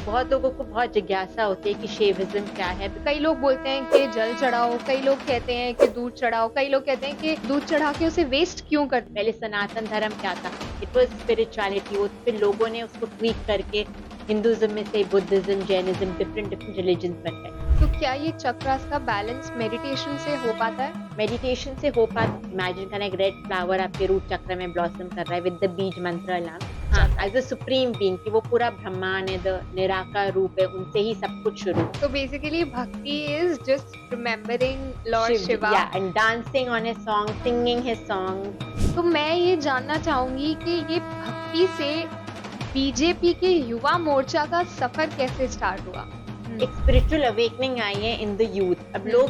बहुत लोगों को बहुत जिज्ञासा होती है कि शैविज़्म क्या है? कई लोग बोलते हैं कि जल चढ़ाओ, कई लोग कहते हैं कि दूध चढ़ाओ, कई लोग कहते हैं कि दूध चढ़ा के उसे वेस्ट क्यों करते पहले सनातन धर्म क्या था? It was spirituality. वो फिर लोगों ने उसको ट्वीक करके हिंदुइज़्म में से बुद्धिज़्म, जैनिज़्म डिफरेंट हैं? रिलिजन्स बन गए। तो क्या ये चक्रास का बैलेंस मेडिटेशन से हो पाता है? मेडिटेशन से हो पाता। इमेजिन करना एक रेड फ्लावर आपके रूट चक्र में ब्लॉसम कर रहा है विद द बीज मंत्र अलार्म। हाँ, अच्छा। एज़ अ सुप्रीम बीइंग कि वो पूरा ब्रह्मांड है, द निराकार रूप है, उनसे ही सब कुछ शुरू हुआ। तो basically bhakti is just remembering lord Shiv ji Shiva. Yeah and dancing on his song, singing his song. तो मैं ये जानना चाहूंगी कि ये भक्ति से बीजेपी के युवा मोर्चा का सफर कैसे स्टार्ट हुआ? एक स्पिरिचुअल अवेकनिंग आई है इन द यूथ। अब लोग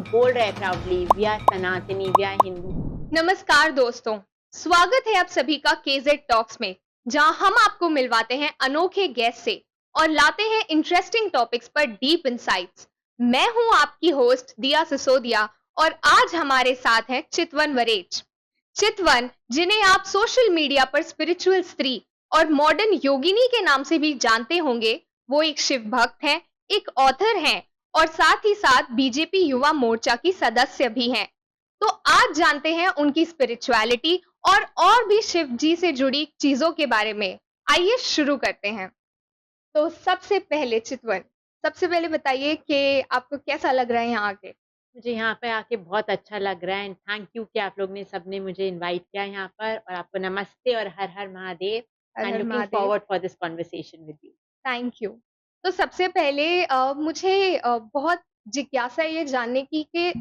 बोल रहे हैं proudly we are Sanatani, we are Hindu. नमस्कार दोस्तों, स्वागत है आप सभी का केजेड टॉक्स में, जहां हम आपको मिलवाते हैं अनोखे गेस्ट से और लाते हैं इंटरेस्टिंग टॉपिक्स पर डीप इंसाइट्स। मैं हूं आपकी होस्ट दिया सिसोदिया और आज हमारे साथ हैं चितवन वरेच। चितवन, जिन्हें आप सोशल मीडिया पर स्पिरिचुअल स्त्री और मॉडर्न योगिनी के नाम से भी जानते होंगे, वो एक शिव भक्त हैं, एक ऑथर हैं और साथ ही साथ बीजेपी युवा मोर्चा की सदस्य भी हैं। तो आज जानते हैं उनकी स्पिरिचुअलिटी और भी शिव जी से जुड़ी चीजों के बारे में। आइए शुरू करते हैं। तो सबसे पहले बताइए कि आपको कैसा लग रहा है यहाँ आके? मुझे यहाँ पे आके बहुत अच्छा लग रहा है एंड थैंक यू कि आप लोग ने सबने मुझे इनवाइट किया यहाँ पर। और आपको नमस्ते और Har Har Mahadev. Har and Har looking Mahadev. Forward for this conversation with you. Thank you. तो सबसे पहले मुझे बहुत जिज्ञासा ये जानने की कि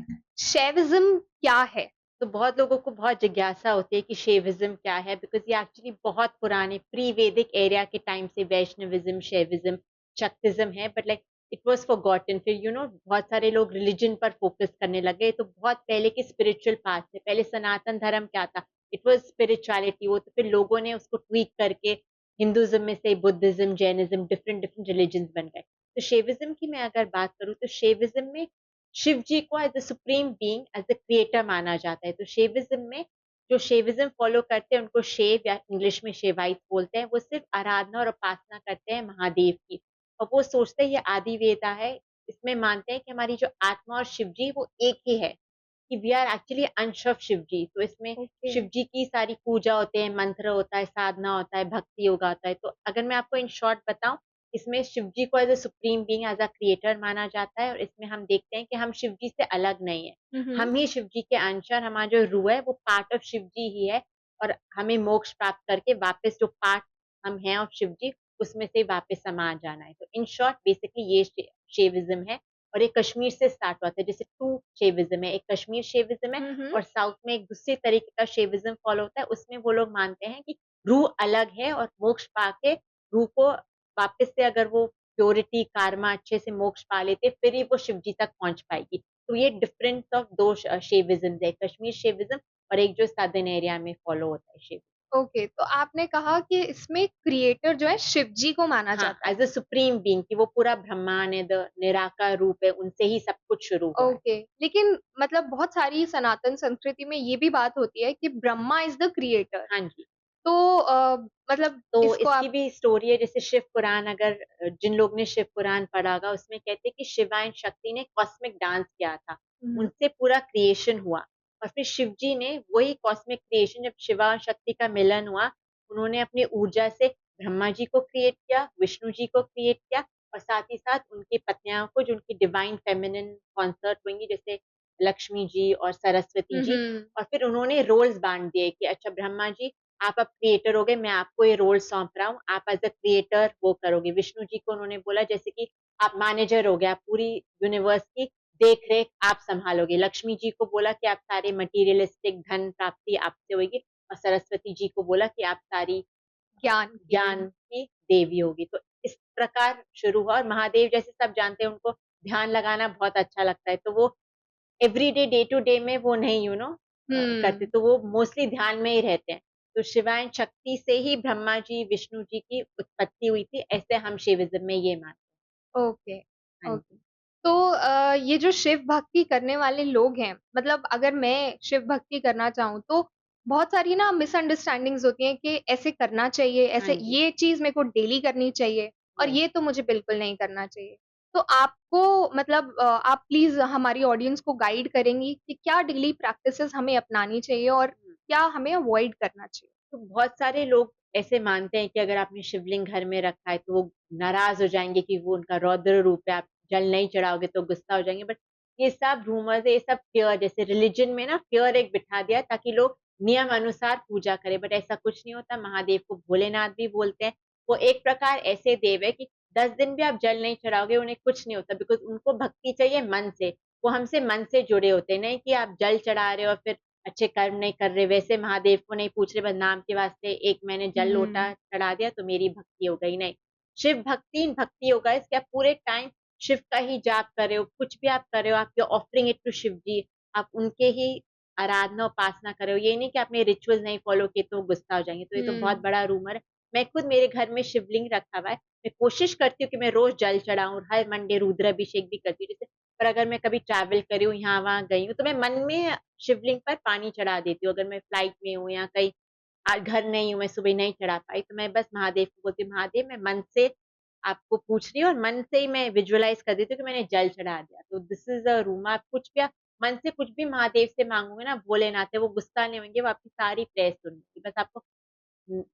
शैविज्म क्या है? तो बहुत लोगों को बहुत जिज्ञासा होती है कि शैविज्म क्या है, बिकॉज ये एक्चुअली बहुत पुराने प्री वैदिक एरिया के टाइम से वैष्णविज्म, शैविज्म, शक्तिज्म है। But like it was forgotten. फिर बहुत सारे लोग रिलीजन पर फोकस करने लगे। तो बहुत पहले के स्पिरिचुअल पाथ से पहले सनातन धर्म क्या था? It was spirituality. वो तो फिर लोगों ने उसको ट्वीक करके हिंदुइज्म में से Buddhism, Jainism different different religions बन गए। तो शैविज्म की मैं अगर बात करूँ तो शैविज्म में शिव जी को as a supreme being, as a creator माना जाता है। तो शैविज्म में जो शैविज्म फॉलो करते हैं उनको शैव या इंग्लिश में शैवाइट बोलते हैं। वो सिर्फ आराधना और उपासना करते हैं महादेव की। और वो सोचते हैं ये आदि वेदा है। इसमें मानते हैं कि हमारी जो आत्मा और शिव जी वो एक ही है, कि वी आर एक्चुअली अंश ऑफ शिव जी। तो इसमें ओके। शिव जी की सारी पूजा होते हैं, मंत्र होता है, साधना होता है, भक्ति योगा होता है। तो अगर मैं आपको इन शॉर्ट बताऊं, इसमें शिव जी को as a supreme being, as a creator माना जाता है। और इसमें हम देखते हैं कि हम शिव जी से अलग नहीं है, हम्म। हम ही शिव जी के अंश हैं। और हमारा जो रूह है वो पार्ट ऑफ शिव जी ही है। और हमें मोक्ष प्राप्त करके वापस जो पार्ट हम हैं ऑफ शिव जी, उसमें से वापस समा जाना है। तो इन शॉर्ट बेसिकली ये शैविज्म है। और ये कश्मीर से स्टार्ट हुआ था। जैसे टू शैविज्म है, एक कश्मीर शैविज्म है हम्म। और साउथ में एक दूसरे तरीके का शैविज्म फॉलो होता है। उसमें वो लोग मानते हैं कि रूह अलग है और मोक्ष पाके रूह को वापस से अगर वो प्योरिटी कार्मा अच्छे से मोक्ष पा लेते फिर ही वो शिव जी तक पहुंच पाएगी। तो ये डिफरेंस ऑफ दो शैविज्म है, कश्मीर शैविज्म और एक जो साउदर्न एरिया में फॉलो होता है शिव। ओके, तो आपने कहा कि इसमें क्रिएटर जो है शिव जी को माना हाँ, जाता है। एज अ सुप्रीम बीइंग कि वो पूरा ब्रह्मांड है, द निराकार रूप है, उनसे ही सब कुछ शुरू हुआ है। ओके, लेकिन मतलब बहुत सारी सनातन संस्कृति में ये भी बात होती है कि ब्रह्मा इज द क्रिएटर। हाँ जी। तो मतलब तो इसको इसकी आप। भी स्टोरी है। जैसे शिव पुराण, अगर जिन लोग ने शिव पुराण पढ़ा होगा उसमें कहते हैं कि शिवा एंड शक्ति ने कॉस्मिक डांस किया था, हम्म। उनसे पूरा क्रिएशन हुआ। और फिर शिव जी ने वही कॉस्मिक क्रिएशन, जब शिवा और शक्ति का मिलन हुआ, उन्होंने अपनी ऊर्जा से ब्रह्मा जी को क्रिएट किया, विष्णु जी को क्रिएट किया और साथ ही साथ उनकी पत्नियों को, जो उनकी डिवाइन फेमिनिन कॉन्सर्ट होंगी, जैसे लक्ष्मी जी और सरस्वती जी। हम्म। और फिर उन्होंने रोल्स बांट दिए कि अच्छा ब्रह्मा जी आप अब क्रिएटर हो गए, मैं आपको ये रोल सौंप रहा हूँ, आप एज अ क्रिएटर वो करोगे। विष्णु जी को उन्होंने बोला जैसे कि आप मैनेजर हो गए, आप पूरी यूनिवर्स की देख रेख आप संभालोगे। लक्ष्मी जी को बोला कि आप सारे मटीरियलिस्टिक धन प्राप्ति आपसे होगी। और सरस्वती जी को बोला कि आप सारी ज्ञान की। ज्ञान की देवी होगी। तो इस प्रकार शुरू हुआ। और महादेव जैसे सब जानते हैं उनको ध्यान लगाना बहुत अच्छा लगता है। तो वो एवरीडे डे टू डे में वो नहीं करते, हम्म। तो वो मोस्टली ध्यान में ही रहते हैं। तो शिवायन शक्ति से ही ब्रह्मा जी विष्णु जी की उत्पत्ति हुई थी, ऐसे हम शिविज्म में ये मानते ओके। हैं। हाँ ओके। जी। तो ये जो शिव भक्ति करने वाले लोग हैं, मतलब अगर मैं शिव भक्ति करना चाहूँ तो बहुत सारी ना मिसअंडरस्टैंडिंग्स होती हैं कि ऐसे करना चाहिए, हाँ ऐसे जी। ये चीज़ मेरे को डेली करनी चाहिए। और यस। ये तो मुझे बिल्कुल नहीं करना चाहिए। तो आपको मतलब आप प्लीज़ हमारी ऑडियंस को गाइड करेंगी कि क्या डेली प्रैक्टिसेज़ हमें अपनानी चाहिए और क्या हमें अवॉइड करना चाहिए? तो बहुत सारे लोग ऐसे मानते हैं कि अगर आपने शिवलिंग घर में रखा है तो वो नाराज हो जाएँगे कि वो उनका रौद्र रूप है, आप जल नहीं चढ़ाओगे तो गुस्सा हो जाएँगे। बट ये सब रूमर्स है, ये सब फ़ियर, जैसे रिलिजन में ना फ़ियर एक बिठा दिया है ताकि लोग नियम अनुसार पूजा करें, बट ऐसा कुछ नहीं होता। महादेव को भोलेनाथ भी बोलते हैं। वो एक प्रकार ऐसे देव है कि 10 दिन भी आप जल नहीं चढ़ाओगे, उन्हें कुछ नहीं होता, बिकॉज़ उनको भक्ति चाहिए मन से। वो हमसे मन से जुड़े होते हैं, नहीं कि आप जल चढ़ा रहे हो और फिर अच्छे कर्म नहीं कर रहे, वैसे महादेव को नहीं पूछ रहे, बस नाम के वास्ते एक मैंने जल लोटा हुँ, चढ़ा दिया तो मेरी भक्ति हो गई, नहीं। शिव भक्ति भक्ति होगा इसके, आप पूरे टाइम शिव का ही जाप कर रहे हो, कुछ भी आप कर रहे हो, आप you offering it to Shiv ji, आप उनके ही आराधना उपासना कर रहे हो। ये नहीं कि आपने रिचुअल्स नहीं फॉलो किए तो गुस्सा हो जाएँगे, तो ये तो बहुत हुँ, बड़ा रूमर है। मैं खुद मेरे घर में शिवलिंग रखा हुआ है, मैं कोशिश करती हूँ कि मैं रोज़ जल चढ़ाऊँ, हर मंडे रुद्राभिषेक भी करती हूँ। जैसे पर अगर मैं कभी ट्रैवल कर रही हूँ, यहाँ-वहाँ गई हूँ, तो मैं मन में शिवलिंग पर पानी चढ़ा देती हूँ। अगर मैं फ्लाइट में हूँ या कहीं घर नहीं हूँ, मैं सुबह नहीं चढ़ा पाई, तो मैं बस महादेव को बोलती हूँ, महादेव मैं मन से आपको पूछ रही हूँ और मन से ही मैं विजुअलाइज़ कर देती हूँ कि मैंने जल चढ़ा दिया। तो दिस इज़ अ रूम, आप कुछ भी आप मन से कुछ भी महादेव से माँगोगे ना, भोलेनाथ है, वो गुस्सा नहीं होंगे, वो आपकी सारी प्रेयर सुनेंगे। बस आपको उम,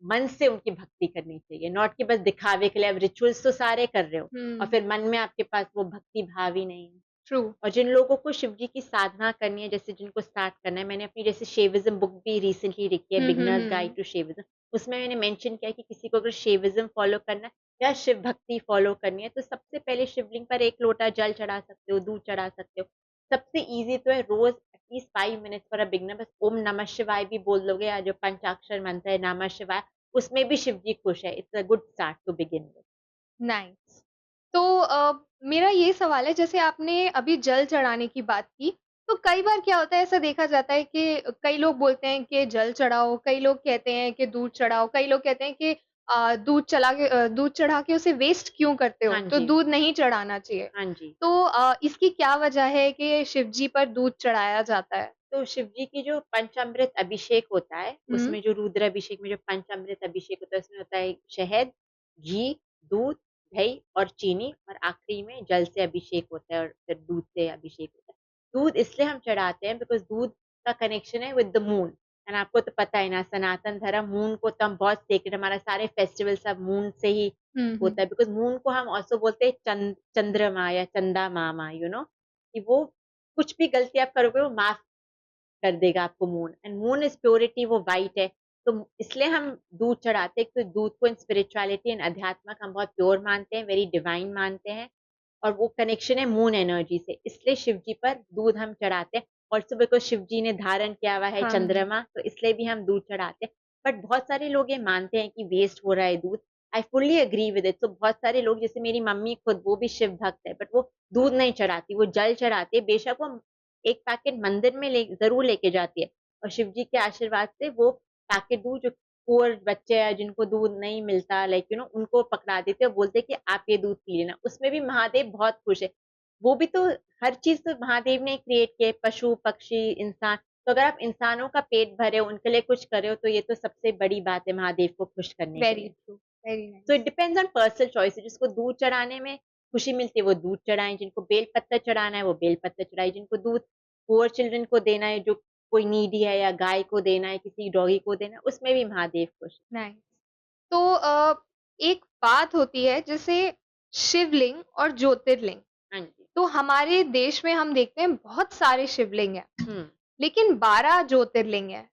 मन से उनकी भक्ति करनी चाहिए, नॉट कि बस दिखावे के लिए आप रिचुअल्स तो सारे कर रहे हो और हुँ, फिर मन में आपके पास वो भक्ति भाव ही नहीं है। ट्रू। और जिन लोगों को शिव जी की साधना करनी है, जैसे जिनको स्टार्ट करना है, मैंने अपनी जैसे शैविज़्म बुक भी रिसेंटली लिखी है, हुँ, हुँ, बिगिनर्स गाइड हुँ। टू शैविज़्म। उसमें मैंने मेंशन किया है कि किसी को अगर शैविज़्म फॉलो करना है या शिव भक्ति फॉलो करनी है, तो सबसे पहले शिवलिंग पर 1 लोटा जल चढ़ा सकते हो, दूध चढ़ा सकते हो। सबसे ईज़ी तो है, रोज़ at least 5 minutes for a beginner बस ओम नमः शिवाय भी बोल दोगे, या जो पंचाक्षर मंत्र है नमः शिवाय, उसमें भी शिव जी खुश है। It's a good start to begin with. Nice. तो मेरा ये सवाल है जैसे आपने अभी जल चढ़ाने की बात की, तो कई बार क्या होता है ऐसा देखा जाता है कि कई लोग बोलते हैं कि जल चढ़ाओ, कई लोग कहते हैं कि दूध चढ़ाओ, कई लोग कहते हैं कि दूध चढ़ा के उसे वेस्ट क्यों करते हो? हाँ तो जी, दूध नहीं चढ़ाना चाहिए। हाँ जी। तो इसकी क्या वजह है कि शिव जी पर दूध चढ़ाया जाता है? तो शिव जी की जो पंचामृत अभिषेक होता है, हुँ, उसमें जो रुद्राभिषेक में जो पंचामृत अभिषेक होता है, उसमें होता है शहद, घी, दूध, दही और चीनी, और आखिरी में जल से अभिषेक होता है और फिर दूध से अभिषेक होता है। दूध इसलिए हम चढ़ाते हैं बिकॉज़ दूध का कनेक्शन है विद द मून, एंड आपको तो पता है ना, सनातन धर्म मून को तो हम बहुत सेक्रेड, हमारा सारे फेस्टिवल सब मून से ही हुँ, हुँ। होता है, बिकॉज़ मून को हम ऑल्सो बोलते हैं चंद्रमा या चंदा मामा, कि वो कुछ भी गलती आप करोगे वो माफ़ कर देगा आपको moon, and moon is purity, वो व्हाइट है। तो इसलिए हम दूध चढ़ाते हैं, तो दूध को इन स्पिरिचुअलिटी एंड अध्यात्मक हम बहुत प्योर मानते हैं, वेरी डिवाइन मानते हैं, और वो कनेक्शन है मून एनर्जी से, इसलिए शिव जी पर दूध हम चढ़ाते हैं। ऑल्सो बिकॉज़ शिव जी ने धारण किया हुआ है हाँ जी। चंद्रमा, तो इसलिए भी हम दूध चढ़ाते हैं। बट बहुत सारे लोग ये मानते हैं कि वेस्ट हो रहा है दूध। I fully agree with it. तो बहुत सारे लोग, जैसे मेरी मम्मी खुद, वो भी शिव भक्त है, बट वो दूध नहीं चढ़ाती, वो जल चढ़ाती है। बेशक वो 1 पैकेट मंदिर में ले ज़रूर लेके जाती है, और शिव जी के आशीर्वाद से वो पैकेट दूध, जो पुअर बच्चे हैं जिनको दूध नहीं मिलता, उनको पकड़ा देते हैं और बोलते हैं कि आप ये दूध पी लेना। उसमें भी महादेव बहुत खुश है। वो भी तो, हर चीज़ तो महादेव ने क्रिएट किया है, पशु, पक्षी, इंसान। तो अगर आप इंसानों का पेट भरे हो, उनके लिए कुछ कर रहे हो, तो ये तो सबसे बड़ी बात है महादेव को खुश करने के वेरी लिए। True, very so it nice. Depends on personal choice, जिसको दूध चढ़ाने में खुशी मिलती है वो दूध चढ़ाएँ, जिनको बेल पत्तर चढ़ाना है वो बेल पत्तर चढ़ाएँ, जिनको दूध पुअर चिल्ड्रन को देना है, जो कोई नीडी है, या गाय को देना है, किसी डॉगी को देना है, उसमें भी महादेव खुश हैं। नाइस। तो एक बात होती है जैसे शिवलिंग और ज्योतिर्लिंग। हाँ जी। तो हमारे देश में हम देखते हैं बहुत सारे शिवलिंग हैं, हुँ। लेकिन 12 ज्योतिर्लिंग हैं।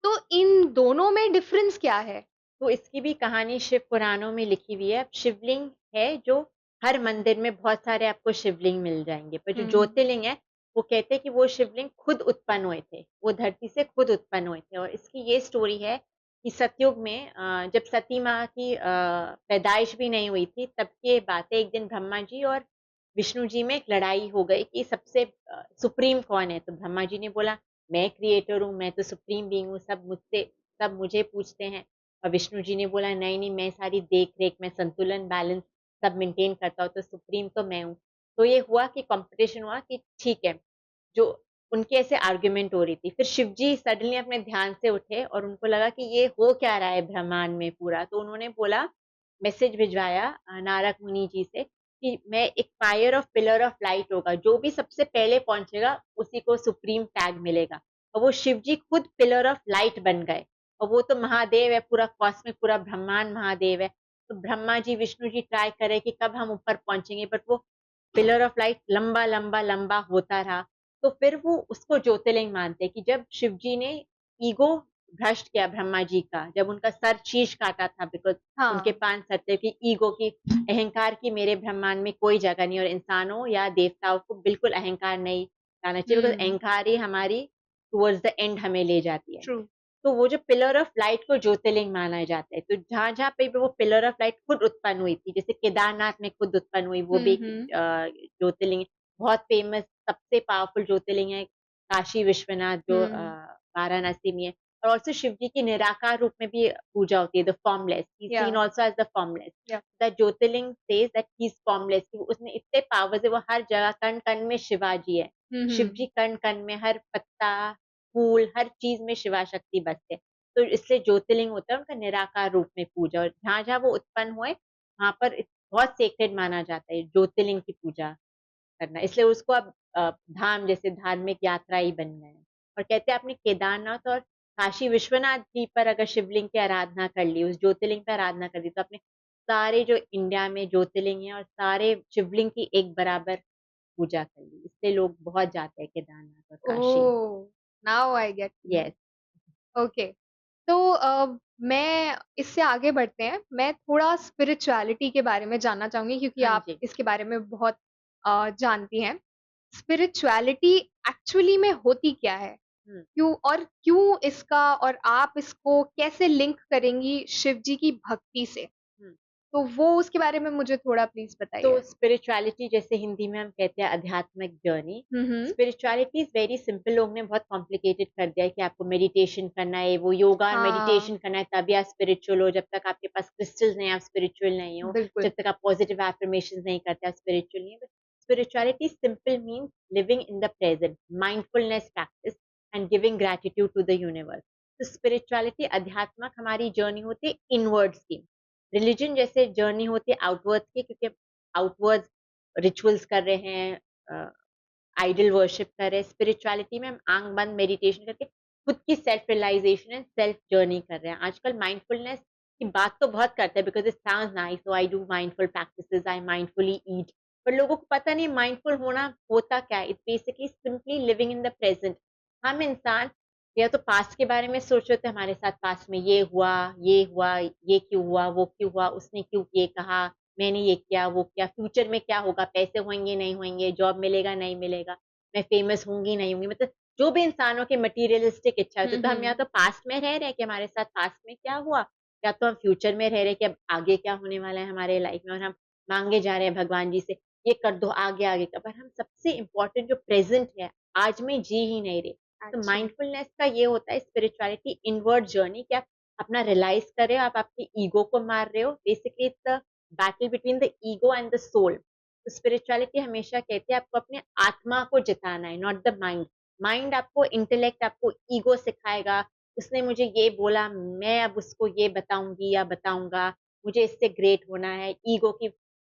तो इन दोनों में डिफरेंस क्या है? तो इसकी भी कहानी शिव पुराणों में लिखी हुई है। अब शिवलिंग है जो हर मंदिर में बहुत सारे आपको शिवलिंग मिल जाएँगे, पर जो हुँ, ज्योतिर्लिंग है, वो कहते हैं कि वो शिवलिंग खुद उत्पन्न हुए थे। वो धरती से खुद उत्पन्न हुए थे, और इसकी ये स्टोरी है कि सतयुग में जब सती माँ की पैदाइश भी नहीं हुई थी, तब की ये बात है। एक दिन ब्रह्मा जी और विष्णु जी में एक लड़ाई हो गई कि सबसे सुप्रीम कौन है? तो ब्रह्मा जी ने बोला, मैं क्रिएटर हूँ, मैं तो सुप्रीम बीइंग हूँ, सब मुझे पूजते हैं। और विष्णु जी ने बोला, नहीं, नहीं, मैं सारी देख-रेख, मैं संतुलन, बैलेंस सब मेंटेन करता हूँ, तो सुप्रीम तो मैं हूँ। तो ये हुआ कि कॉम्पिटिशन हुआ कि ठीक है, जो उनकी ऐसे आर्गुमेंट हो रही थी। फिर शिव जी सडनली अपने ध्यान से उठे और उनको लगा कि ये हो क्या रहा है ब्रह्मांड में पूरा, तो उन्होंने बोला मैसेज भिजवाया नारद मुनि जी से कि मैं एक fire of pillar of light होगा, जो भी सबसे पहले पहुंचेगा उसी को सुप्रीम टैग मिलेगा। और वो शिव जी खुद पिलर ऑफ लाइट बन गए। और वो तो महादेव है, पूरा कॉस्मिक, पूरा ब्रह्मांड महादेव है। तो ब्रह्मा जी विष्णु जी ट्राई करे कि कब हम ऊपर पहुंचेंगे, बट वो पिलर ऑफ लाइट लंबा लंबा लंबा होता रहा। तो फिर वो उसको ज्योतिर्लिंग मानते हैं कि जब शिव जी ने ईगो भ्रष्ट किया ब्रह्मा जी का, जब उनका सर शीश काटा था, बिकॉज उनके हाँ। 5 सत्य की ईगो की, अहंकार की मेरे ब्रह्मांड में कोई जगह नहीं, और इंसानों या देवताओं को बिल्कुल अहंकार नहीं लाना चाहिए, बिकॉज हम्म। अहंकार ही हमारी टुवर्ड्स द एंड हमें ले जाती है। ट्रू। तो वो जो पिलर ऑफ लाइट को ज्योतिर्लिंग माना जाता है, तो जहां जहां पे भी वो पिलर ऑफ लाइट खुद उत्पन्न हुई थी, जैसे केदारनाथ में खुद उत्पन्न हुई, वो भी एक हम्म। ज्योतिर्लिंग है। बहुत फेमस, सबसे पावरफुल ज्योतिर्लिंग है काशी विश्वनाथ, जो हम्म। वाराणसी में है। और ऑल्सो शिव जी की निराकार रूप में भी पूजा होती है, the formless, he yeah. Seen also as the formless. Yeah. The Jyotirlinga says that he is formless, उसमें इतने पावर्स है, वो हर जगह, कण कण में शिवाजी है। शिव हम्म। जी कण कण में, हर पत्ता फूल, हर चीज में शिवा शक्ति बसते हैं। तो इसलिए ज्योतिर्लिंग होता है उनका निराकार रूप में पूजा, और जहां जहां वो उत्पन्न हुए वहां पर बहुत सेक्रेड माना जाता है ज्योतिर्लिंग की पूजा करना। इसलिए उसको अब धाम जैसे धार्मिक यात्रा ही बन गए हैं। और कहते हैं आपने केदारनाथ और काशी विश्वनाथ जी पर अगर शिवलिंग की आराधना कर ली, उस ज्योतिर्लिंग पर आराधना कर ली, तो आपने सारे जो इंडिया में ज्योतिर्लिंग है और सारे शिवलिंग की एक बराबर पूजा कर ली। इसलिए लोग बहुत जाते हैं केदारनाथ और Kashi. Oh, now I get. Yes. Okay. तो मैं इससे आगे बढ़ते हैं, मैं थोड़ा स्पिरिचुअलिटी के बारे में जानना चाहूंगी क्योंकि हाँ आप जी। इसके बारे में बहुत जानती हैं। स्पिरिचुअलिटी एक्चुअली में होती क्या है? हम्म। क्यों इसका, और आप इसको कैसे लिंक करेंगी शिव जी की भक्ति से? हम्म। तो वो उसके बारे में मुझे थोड़ा प्लीज तो बताइए। स्पिरिचुअलिटी जैसे हिंदी में हम कहते हैं आध्यात्मिक journey. Hmm. Spirituality is very simple, लोग ने बहुत कॉम्प्लिकेटेड कर दिया है कि आपको मेडिटेशन करना है, वो योगा और हाँ, मेडिटेशन करना है तभी आप स्पिरिचुअल हो। जब तक आपके पास क्रिस्टल्स नहीं, आप स्पिरिचुअल नहीं हो। बिल्कुल। जब तक आप पॉजिटिव एफर्मेशन नहीं करते, आप स्पिरिचुअल नहीं है। Spirituality simple means living in the present, mindfulness practice and giving gratitude to the universe. तो स्पिरिचुअलिटी अध्यात्मक हमारी जर्नी होती है इनवर्ड्स की। रिलीजन जैसे जर्नी होती है आउटवर्ड्स की, क्योंकि आउटवर्ड्स रिचुअल्स कर रहे हैं, आइडल वर्शिप कर रहे हैं। स्पिरिचुअलिटी में हम आंख बंद मेडिटेशन करके खुद की self realization and self journey कर रहे हैं। आजकल माइंडफुलनेस की बात तो बहुत करते हैं, because it sounds nice, so I do mindful practices, I mindfully eat. पर लोगों को पता नहीं माइंडफुल होना होता क्या है। It's basically simply living in the present. हम इंसान या तो पास्ट के बारे में सोच रहे थे, हमारे साथ पास्ट में ये हुआ, ये क्यों हुआ, वो क्यों हुआ, उसने क्यों ये कहा, मैंने ये किया, वो किया, फ्यूचर में क्या होगा, पैसे होंगे नहीं होंगे, जॉब मिलेगा नहीं मिलेगा, मैं फेमस होंगी नहीं होंगी, मतलब जो भी इंसानों के मटीरियलिस्टिक इच्छा होती है। तो हम या हम्म। तो पास्ट में रह रहे हैं कि हमारे साथ पास्ट में क्या हुआ, या तो हम फ्यूचर में रह रहे हैं कि अब आगे क्या होने वाला है हमारे लाइफ में, और हम मांगे जा रहे हैं भगवान जी से ये कर दो आगे आगे का। पर हम सबसे इम्पोर्टेंट जो प्रेजेंट है, आज में जी ही नहीं रहे। तो एक्चुअली। माइंडफुलनेस का ये होता है स्पिरिचुअलिटी इनवर्ड जर्नी, कि आप अपना रियलाइज कर रहे हो, आप आपकी ईगो को मार रहे हो। Basically it's a battle between the ego and the soul. तो स्पिरिचुअलिटी हमेशा कहती है आपको अपने आत्मा को जिताना है, नॉट द माइंड। माइंड आपको, इंटेलेक्ट आपको ईगो सिखाएगा, उसने मुझे ये बोला, मैं अब उसको ये बताऊंगी या बताऊंगा, मुझे इससे ग्रेट होना है। ईगो की,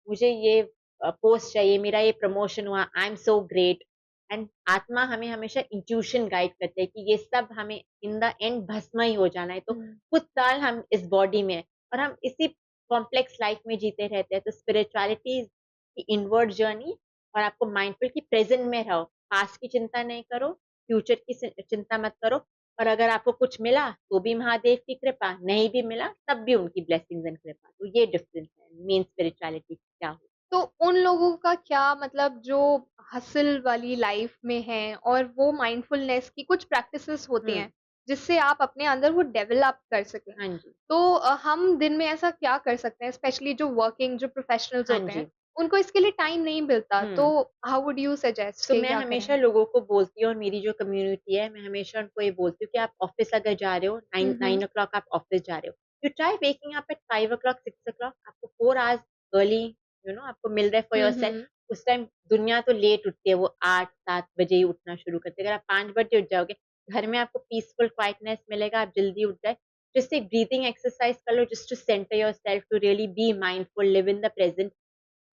मुझे ये पोस्ट चाहिए, मेरा ये प्रमोशन हुआ, आई एम सो ग्रेट। एंड आत्मा हमें हमेशा इंट्यूशन गाइड करते हैं कि ये सब हमें इन द एंड भस्म ही हो जाना है। तो कुछ साल हम इस बॉडी में और हम इसी कॉम्प्लेक्स लाइफ में जीते रहते हैं। तो स्पिरिचुअलिटी की इनवर्ड जर्नी, और आपको माइंडफुल की प्रेजेंट में रहो, पास्ट की चिंता नहीं करो, फ्यूचर की चिंता मत करो। और अगर आपको कुछ मिला तो भी महादेव की कृपा, नहीं भी मिला तब भी उनकी ब्लेसिंग्स एंड कृपा। तो ये डिफरेंस है मेन स्पिरिचुअलिटी क्या हो। तो उन लोगों का क्या मतलब, जो हसल वाली लाइफ में हैं और वो माइंडफुलनेस की कुछ प्रैक्टिसेस होती हम्म। हैं जिससे आप अपने अंदर वो डेवलप कर सकें? हाँ जी। तो हम दिन में ऐसा क्या कर सकते हैं, स्पेशली जो वर्किंग, जो प्रोफेशनल्स हाँ होते हैं, जी। उनको इसके लिए टाइम नहीं मिलता, तो हम्म। हाउ वुड यू सजेस्ट तो कि मैं क्या हमेशा करें? लोगों को बोलती हूँ, और मेरी जो कम्युनिटी है, मैं हमेशा उनको ये बोलती हूँ कि आप ऑफिस अगर जा रहे हो, नाइन हम्म। नाइन ओ क्लॉक आप ऑफिस जा रहे हो, you try waking up at 5 o'clock 6 o'clock। आपको 4 hours अर्ली, आपको मिल रहा है फॉर योर सेल्फ। हम्म। उस टाइम दुनिया तो लेट उठती है, वो 8-7 बजे ही उठना शुरू करते हैं। अगर आप 5 बजे उठ जाओगे, घर में आपको पीसफुल क्वाइटनेस मिलेगा, आप जल्दी उठ जाए, जस्ट एक ब्रीथिंग एक्सरसाइज कर लो, just to centre yourself, to really be mindful, live in the present.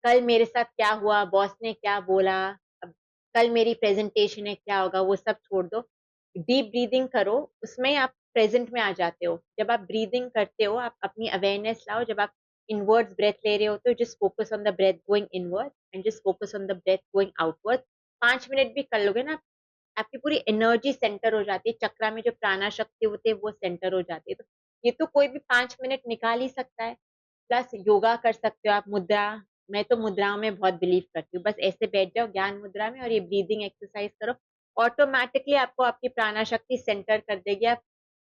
कल मेरे साथ क्या हुआ, बॉस ने क्या बोला, अब कल मेरी प्रेजेंटेशन है, क्या होगा, वो सब छोड़ दो। डीप ब्रीदिंग करो, उसमें ही आप प्रेजेंट में आ जाते हो। जब आप ब्रीदिंग करते हो, आप अपनी अवेयरनेस लाओ। जब आप इनवर्ड्स ब्रेथ ले रहे होते हो, just focus on the breath going inward and just focus on the breath going outward. 5 minute भी कर लोगे ना, आपकी पूरी एनर्जी सेंटर हो जाती है, चक्रा में जो प्राणा शक्ति होती है वो सेंटर हो जाती है। तो ये तो कोई भी 5 मिनट निकाल ही सकता है। प्लस योगा कर सकते हो आप, मुद्रा, मैं तो मुद्राओं में बहुत बिलीव करती हूँ। बस ऐसे बैठ जाओ ज्ञान मुद्रा में और ये ब्रीदिंग एक्सरसाइज करो, ऑटोमेटिकली आपको आपकी प्राणा शक्ति सेंटर कर देगी। आप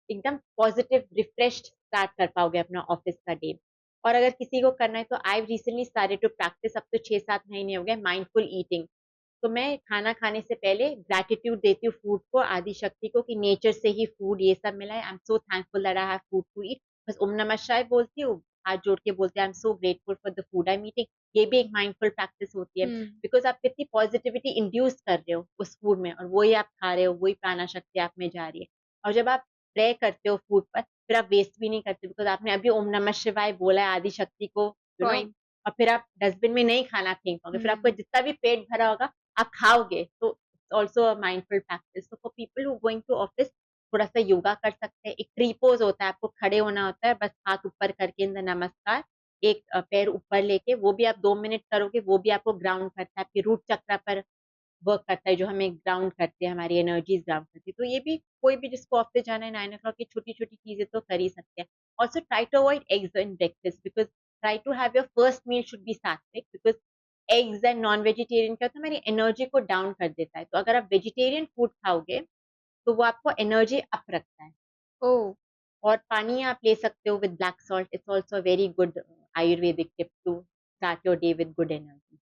एकदम पॉजिटिव रिफ्रेश्ड स्टार्ट कर पाओगे अपना ऑफिस का डे। और अगर किसी को करना है तो I recently started to practice, अब तो 6-7 महीने हो गए, माइंडफुल ईटिंग। तो मैं खाना खाने से पहले ग्रैटिट्यूड देती हूँ फूड को, आदि शक्ति को, कि नेचर से ही फूड ये सब मिला है, I am so thankful that I have food to eat. बस ओम नमः शिवाय बोलती हूँ, हाथ जोड़ के बोलते हैं आई am so grateful for the food I am eating. ये भी एक माइंडफुल प्रैक्टिस होती है, हम्म। बिकॉज आप कितनी पॉजिटिविटी इंड्यूस कर रहे हो उस फूड में, और वही आप खा रहे हो, वही प्राणा शक्ति आप में जा रही है। और जब आप प्रे करते हो फूड पर, फिर आप वेस्ट भी नहीं करते, बिकॉज आपने अभी ओम नमः शिवाय बोला है आदि शक्ति को, पॉइंट। और फिर आप डस्टबिन में नहीं खाना फेंक पाओगे, फिर आपको जितना भी पेट भरा होगा आप खाओगे। तो ऑल्सो अ माइंडफुल प्रैक्टिस। तो for people who going to office, थोड़ा सा योगा कर सकते हैं। एक ट्री पोज होता है, आपको खड़े होना होता है, बस हाथ ऊपर करके इन द नमस्कार, एक पैर ऊपर लेके, वो भी आप 2 मिनट करोगे, वो भी आपको ग्राउंड करता है, आपकी रूट चक्र पर वर्क करता है, जो हमें ग्राउंड करते हैं, हमारी एनर्जीज ग्राउंड करती है। तो ये भी कोई भी जिसको ऑफिस जाना है 9 o'clock, की छोटी छोटी चीजें तो कर ही सकते हैं। Also try to avoid eggs in breakfast, because try to have your first meal should be sattvic, because eggs and non vegetarian क्या होता है, हमारी एनर्जी को डाउन कर देता है। तो अगर आप वेजिटेरियन फूड खाओगे तो वो आपको एनर्जी अप रखता है। ओ। और पानी आप ले सकते हो with black salt, it's also very good ayurvedic tip to start your day with good energy.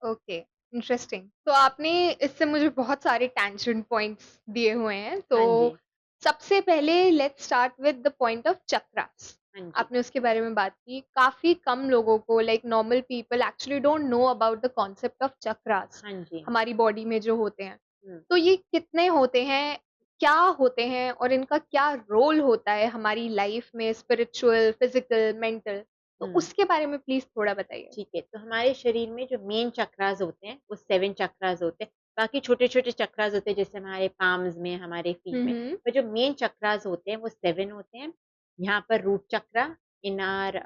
Okay, interesting. तो आपने इससे मुझे बहुत सारे टेंशन पॉइंट्स दिए हुए हैं। तो हाँ जी। सबसे पहले let's start with the point of chakras. हाँ जी। आपने उसके बारे में बात की। काफी कम लोगों को, like normal people actually don't know about the concept of chakras हाँ जी। हमारी बॉडी में जो होते हैं। हम्म। तो ये कितने होते हैं, क्या होते हैं, और इनका क्या रोल होता है हमारी लाइफ में, स्पिरिचुअल, फिजिकल, मेंटल? तो हम्म। उसके बारे में प्लीज थोड़ा बताइए। ठीक है, तो हमारे शरीर में जो मेन चक्रास होते हैं वो 7 चक्रास होते हैं। बाकी छोटे छोटे चक्रास होते हैं, जैसे हमारे पाम्स में, हमारे फीट में। हम्म। पर जो मेन चक्रास होते हैं वो 7 होते हैं। यहाँ पर रूट चक्रा, इन आर,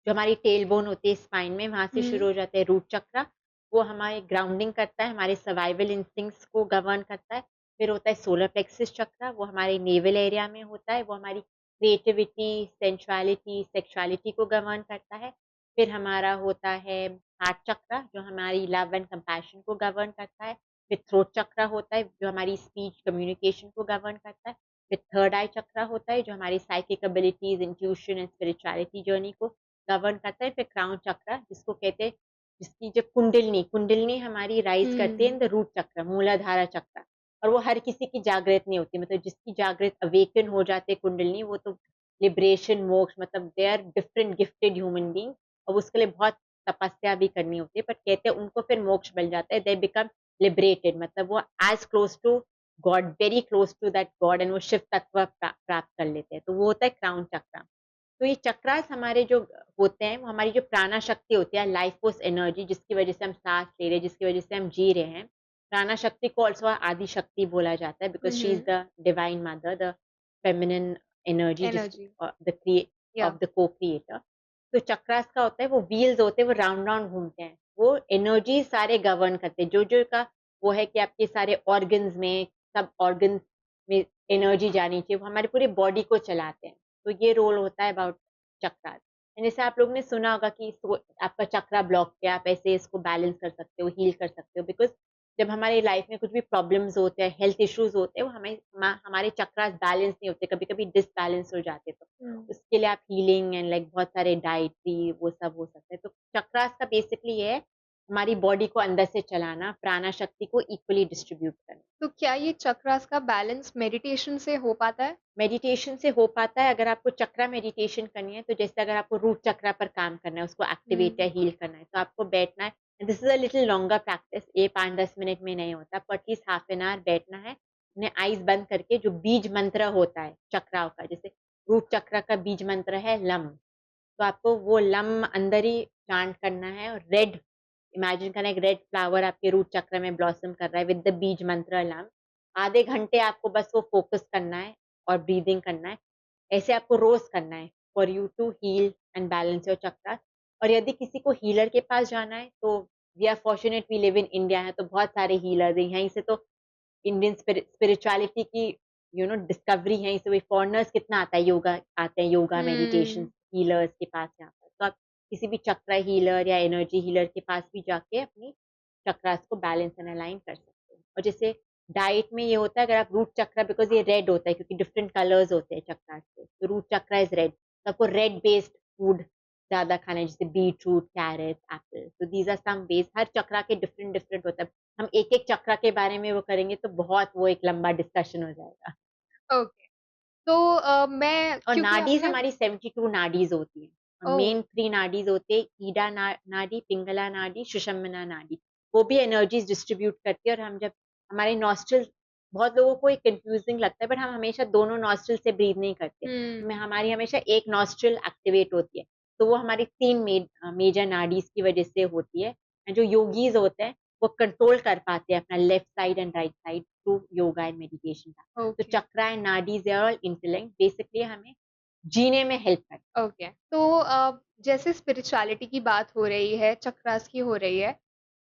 जो हमारी टेल बोन होती है स्पाइन में, वहां से शुरू हम्म। हो जाता है रूट चक्रा। वो हमारे ग्राउंडिंग करता है, हमारे सर्वाइवल इंस्टिंक्ट्स को गवर्न करता है। फिर होता है सोलर प्लेक्सिस चक्रा, वो हमारे नेवल एरिया में होता है, वो हमारी क्रिएटिविटी, सेंचुअलिटी, सेक्सुअलिटी को गवर्न करता है। फिर हमारा होता है हार्ट चक्रा, जो हमारी लव एंड कंपैशन को गवर्न करता है। फिर थ्रोट चक्रा होता है, जो हमारी स्पीच कम्युनिकेशन को गवर्न करता है। फिर थर्ड आई चक्रा होता है, जो हमारी psychic abilities, intuition and spirituality journey को गवर्न करता है। फिर क्राउन चक्रा, जिसको कहते हैं, जिसकी जब कुंडलनी कुंडलनी हमारी राइज करती है हम्म। इन द रूट चक्र, मूलाधारा चक्र। और वो हर किसी की जागृत नहीं होती, मतलब जिसकी जागृत अवेकन हो जाते कुंडलनी, वो तो लिबरेशन, मोक्ष, मतलब they are different gifted human being. और उसके लिए बहुत तपस्या भी करनी होती है, बट कहते हैं उनको फिर मोक्ष मिल जाता है, दे बिकम लिबरेटेड, मतलब वो as close to God, very close to that God, and वो शिव तत्व प्राप्त कर लेते हैं। तो वो होता है क्राउन चक्र। तो ये चक्रास हमारे जो होते हैं, वो हमारी जो प्राणा शक्ति होती है, लाइफ फोर्स एनर्जी, जिसकी वजह से हम सांस ले रहे हैं, जिसकी वजह से हम जी रहे हैं। प्राणा शक्ति को ऑल्सो आदि शक्ति बोला जाता है, because she is the divine mother, the feminine energy, जिस एनर्जी। द या। ऑफ द को क्रिएटर। तो चक्रास का होता है, वो व्हील्स होते हैं, वो राउंड राउंड घूमते हैं, वो एनर्जी सारे गवर्न करते हैं, जो जो का वो है कि आपके सारे ऑर्गन्स में, सब ऑर्गन्स में एनर्जी जानी चाहिए, वो हमारी पूरी बॉडी को चलाते हैं। तो ये रोल होता है अबाउट चक्रास। जैसे आप लोग ने सुना होगा कि आपका चक्रा ब्लॉक है, आप ऐसे इसको बैलेंस कर सकते हो, हील कर सकते हो, बिकॉज जब हमारी लाइफ में कुछ भी प्रॉब्लम्स होते हैं, हेल्थ इश्यूज होते हैं, वो हमारे चक्रास बैलेंस नहीं होते, कभी कभी डिसबैलेंस हो जाते हैं। तो उसके लिए आप हीलिंग एंड लाइक बहुत सारे डाइटरी वो सब हो सकते हैं। तो चक्रास का बेसिकली ये है, हमारी बॉडी को अंदर से चलाना, प्राणा शक्ति को इक्वली डिस्ट्रीब्यूट करना। तो क्या ये चक्रास का बैलेंस मेडिटेशन से हो पाता है? मेडिटेशन से हो पाता है। अगर आपको चक्रा मेडिटेशन करनी है, तो जैसे अगर आपको रूट चक्रा पर काम करना है, उसको एक्टिवेट या हम्म। हील करना है, तो आपको बैठना है। This is a little longer practice, ये 5-10 मिनट में नहीं होता, पर एटलीस्ट हाफ एन आवर बैठना है, अपने आईज बंद करके। जो बीज मंत्र होता है चक्राओं का, जैसे रूट चक्र का बीज मंत्र है लम। तो आपको वो लम अंदर ही चांट करना है और रेड इमेजिन करना है, एक रेड फ्लावर आपके रूट चक्र में ब्लॉसम कर रहा है विद द बीज मंत्र लम। आधे घंटे आपको बस वो फोकस करना है और ब्रीदिंग करना है। ऐसे आपको रोज करना है for you to heal and balance your chakras. और यदि किसी को हीलर के पास जाना है तो we are fortunate, we live in India है तो बहुत सारे हीलर हैं यहीं से। तो इंडियन स्पिरिचुअलिटी की डिस्कवरी है इसे। वही फॉरेनर्स कितना आता है, योगा आते हैं, योगा मेडिटेशन हम्म। हीलर्स के पास यहाँ पर। तो आप किसी भी चक्रा हीलर या एनर्जी हीलर के पास भी जाके अपनी चक्रास को बैलेंस एंड अलाइन कर सकते हो। और जैसे डाइट में ये होता है, अगर आप रूट चक्रा, बिकॉज ये रेड होता है क्योंकि डिफरेंट कलर्स होते हैं चक्रास के, तो रूट चक्रा इज रेड, तो आपको रेड बेस्ड फूड ज्यादा खाना है, जैसे बीट रूट, कैरेट, एप्पल। तो दीज आर सम वेज। हर चक्रा के डिफरेंट डिफरेंट होता है। हम एक एक चक्रा के बारे में वो करेंगे तो बहुत वो एक लंबा डिस्कशन हो जाएगा। ओके। तो मैं और क्योंकि नाडीज आपने हमारी 72 नाडीज होती हैं। और ओह! मेन 3 नाडीज होते हैं, ईडा नाडी, पिंगला नाडी, सुषुम्ना नाडी। वो भी एनर्जीज डिस्ट्रीब्यूट करती है। और हम जब हमारे नॉस्ट्रल, बहुत लोगों को एक कंफ्यूजिंग लगता है बट हम हमेशा दोनों नॉस्ट्रल से ब्रीथ नहीं करते। हुँ, हमें हमारी हमेशा एक नॉस्ट्रल एक्टिवेट होती है। तो वो हमारी 3 मेजर नाडीज की वजह से होती है। और जो योगीज होते हैं वो कंट्रोल कर पाते हैं अपना left side and right side through yoga and meditation. तो okay, chakra and nadis are all interlinked, basically हमें जीने में हेल्प करता ओके। तो जैसे स्पिरिचुअलिटी की बात हो रही है, चक्रास की हो रही है,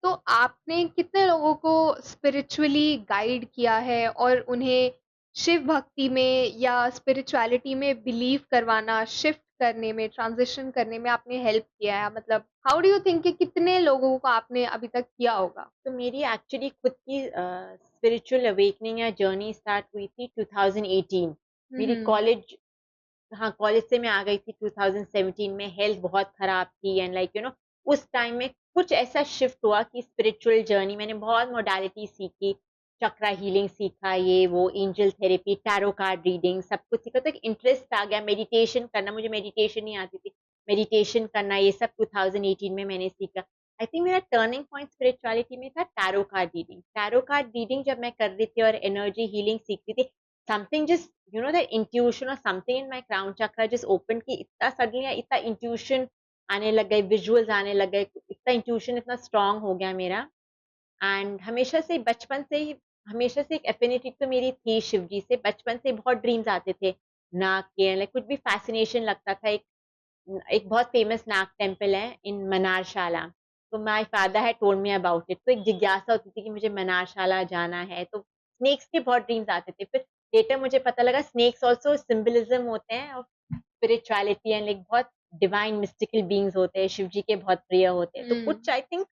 तो आपने कितने लोगों को स्पिरिचुअली गाइड किया है और उन्हें शिव भक्ति में या स्पिरिचुअलिटी में बिलीव करवाना, शिफ्ट करने में, ट्रांज़िशन करने में आपने हेल्प किया है? मतलब हाउ डू यू थिंक कि कितने लोगों को आपने अभी तक किया होगा? तो मेरी एक्चुअली खुद की स्पिरिचुअल अवेकनिंग या जर्नी स्टार्ट हुई थी 2018। हुँ, मेरी हुँ। कॉलेज, हाँ, कॉलेज से मैं आ गई थी 2017 में। हेल्थ बहुत खराब थी एंड लाइक उस टाइम में कुछ ऐसा शिफ्ट हुआ कि स्पिरिचुअल जर्नी मैंने बहुत मोडालिटी सीखी, चक्रा हीलिंग सीखा, ये वो angel therapy, tarot card reading, सब कुछ सीखा। तो एक इंटरेस्ट आ गया मेडिटेशन करना। मुझे मेडिटेशन नहीं आती थी, मेडिटेशन करना ये सब 2018 में मैंने सीखा। आई थिंक मेरा टर्निंग पॉइंट स्पिरिचुअलिटी में था tarot card reading. Tarot card reading जब मैं कर रही थी और एनर्जी हीलिंग सीख रही थी, something just that intuition or something in my crown chakra just opened कि इतना suddenly इतना intuition आने लग गए, विजुअल्स आने लग गए, इतना इंट्यूशन इतना स्ट्रांग हो गया मेरा। एंड हमेशा से बचपन से ही, हमेशा से एक एफिनिटी तो मेरी थी शिव जी से। बचपन से बहुत ड्रीम्स आते थे नाग के, लाइक कुछ भी फैसिनेशन लगता था। एक एक बहुत फेमस नाग टेम्पल है इन मनारशाला, तो my father had told me about it. तो एक जिज्ञासा होती थी कि मुझे मनारशाला जाना है। तो स्नेक्स के बहुत ड्रीम्स आते थे। फिर लेटर मुझे पता लगा स्नेक्स ऑल्सो सिंबलिज्म होते हैं ऑफ स्पिरिचुअलिटी एंड लाइक बहुत डिवाइन मिस्टिकल बींग्स होते हैं, शिव जी के बहुत प्रिय होते हैं। तो हुँ, कुछ आई थिंक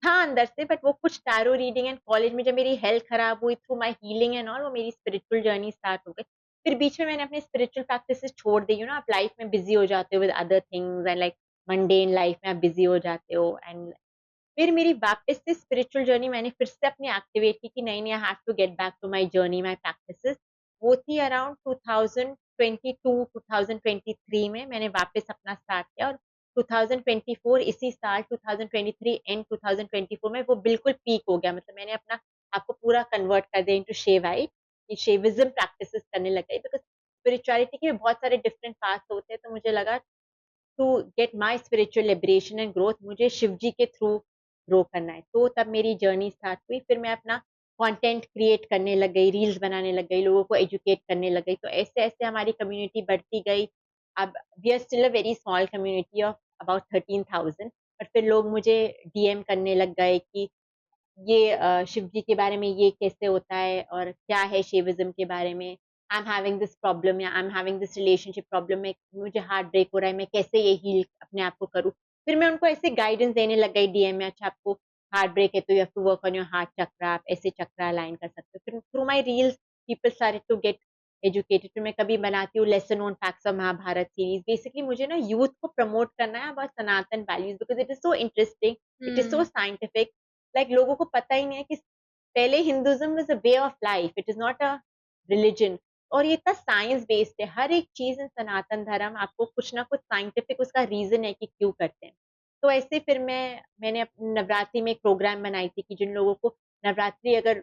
था अंदर से, बट वो कुछ टैरो रीडिंग एंड कॉलेज में जब मेरी हेल्थ खराब हुई through my healing and all, वो मेरी स्पिरिचुअल जर्नी स्टार्ट हो गई। फिर बीच में मैंने अपनी स्पिरिचुअल प्रैक्टिसेस छोड़ दी। आप लाइफ में बिजी हो जाते हो with other things and like mundane life में आप बिजी हो जाते हो। एंड फिर मेरी वापस से स्पिरिचुअल जर्नी मैंने फिर से अपनी एक्टिवेट की कि नहीं नहीं, I have to get back to my journey, my practices. वो थी अराउंड 2022 2023 में मैंने वापस अपना स्टार्ट किया। और 2024 इसी साल 2023 एंड 2024 में वो बिल्कुल पीक हो गया। मतलब मैंने अपना आपको पूरा कन्वर्ट कर दिया इनटू शेवाइट, कि शेविज्म प्रैक्टिसेस करने लग गई। बिकॉज स्पिरिचुअलिटी के बहुत सारे डिफरेंट पाथ्स होते हैं। तो मुझे लगा to get my spiritual liberation and growth, मुझे शिव जी के थ्रू ग्रो करना है। तो तब मेरी जर्नी स्टार्ट हुई। फिर मैं अपना कंटेंट क्रिएट करने लग गई, रील्स बनाने लग गई, लोगों को एजुकेट करने लग गई। तो ऐसे ऐसे हमारी कम्युनिटी बढ़ती गई। अब we are still a very small community of about 13,000। But फिर लोग मुझे डीएम करने लग गए कि ये शिव जी के बारे में ये कैसे होता है और क्या है शिविज्म के बारे में। I am having this problem या I am having this relationship problem में, मुझे हार्ट ब्रेक हो रहा है, मैं कैसे ये हील अपने आप को करूँ। फिर मैं उनको ऐसे गाइडेंस देने लग गई डीएम में, अच्छा आपको हार्ट ब्रेक है तो you have to work on your heart chakra, आप ऐसे चक्रा अलाइन कर सकते हो। फिर through my reels people started to get educated. फिर मैं कभी बनाती हूँ lesson on facts of Mahabharat series. Basically मुझे ना यूथ को प्रमोट करना है about Sanatan values, because it is so interesting, it is so hmm, scientific. Like लोगों को पता ही नहीं है कि पहले Hinduism was a way of life, it is not a religion. और ये इतना साइंस बेस्ड है, हर एक चीज इन सनातन धर्म आपको कुछ ना कुछ साइंटिफिक उसका रीजन है कि क्यों करते हैं। तो ऐसे फिर मैंने नवरात्रि में एक प्रोग्राम बनाई थी कि जिन लोगों को नवरात्रि अगर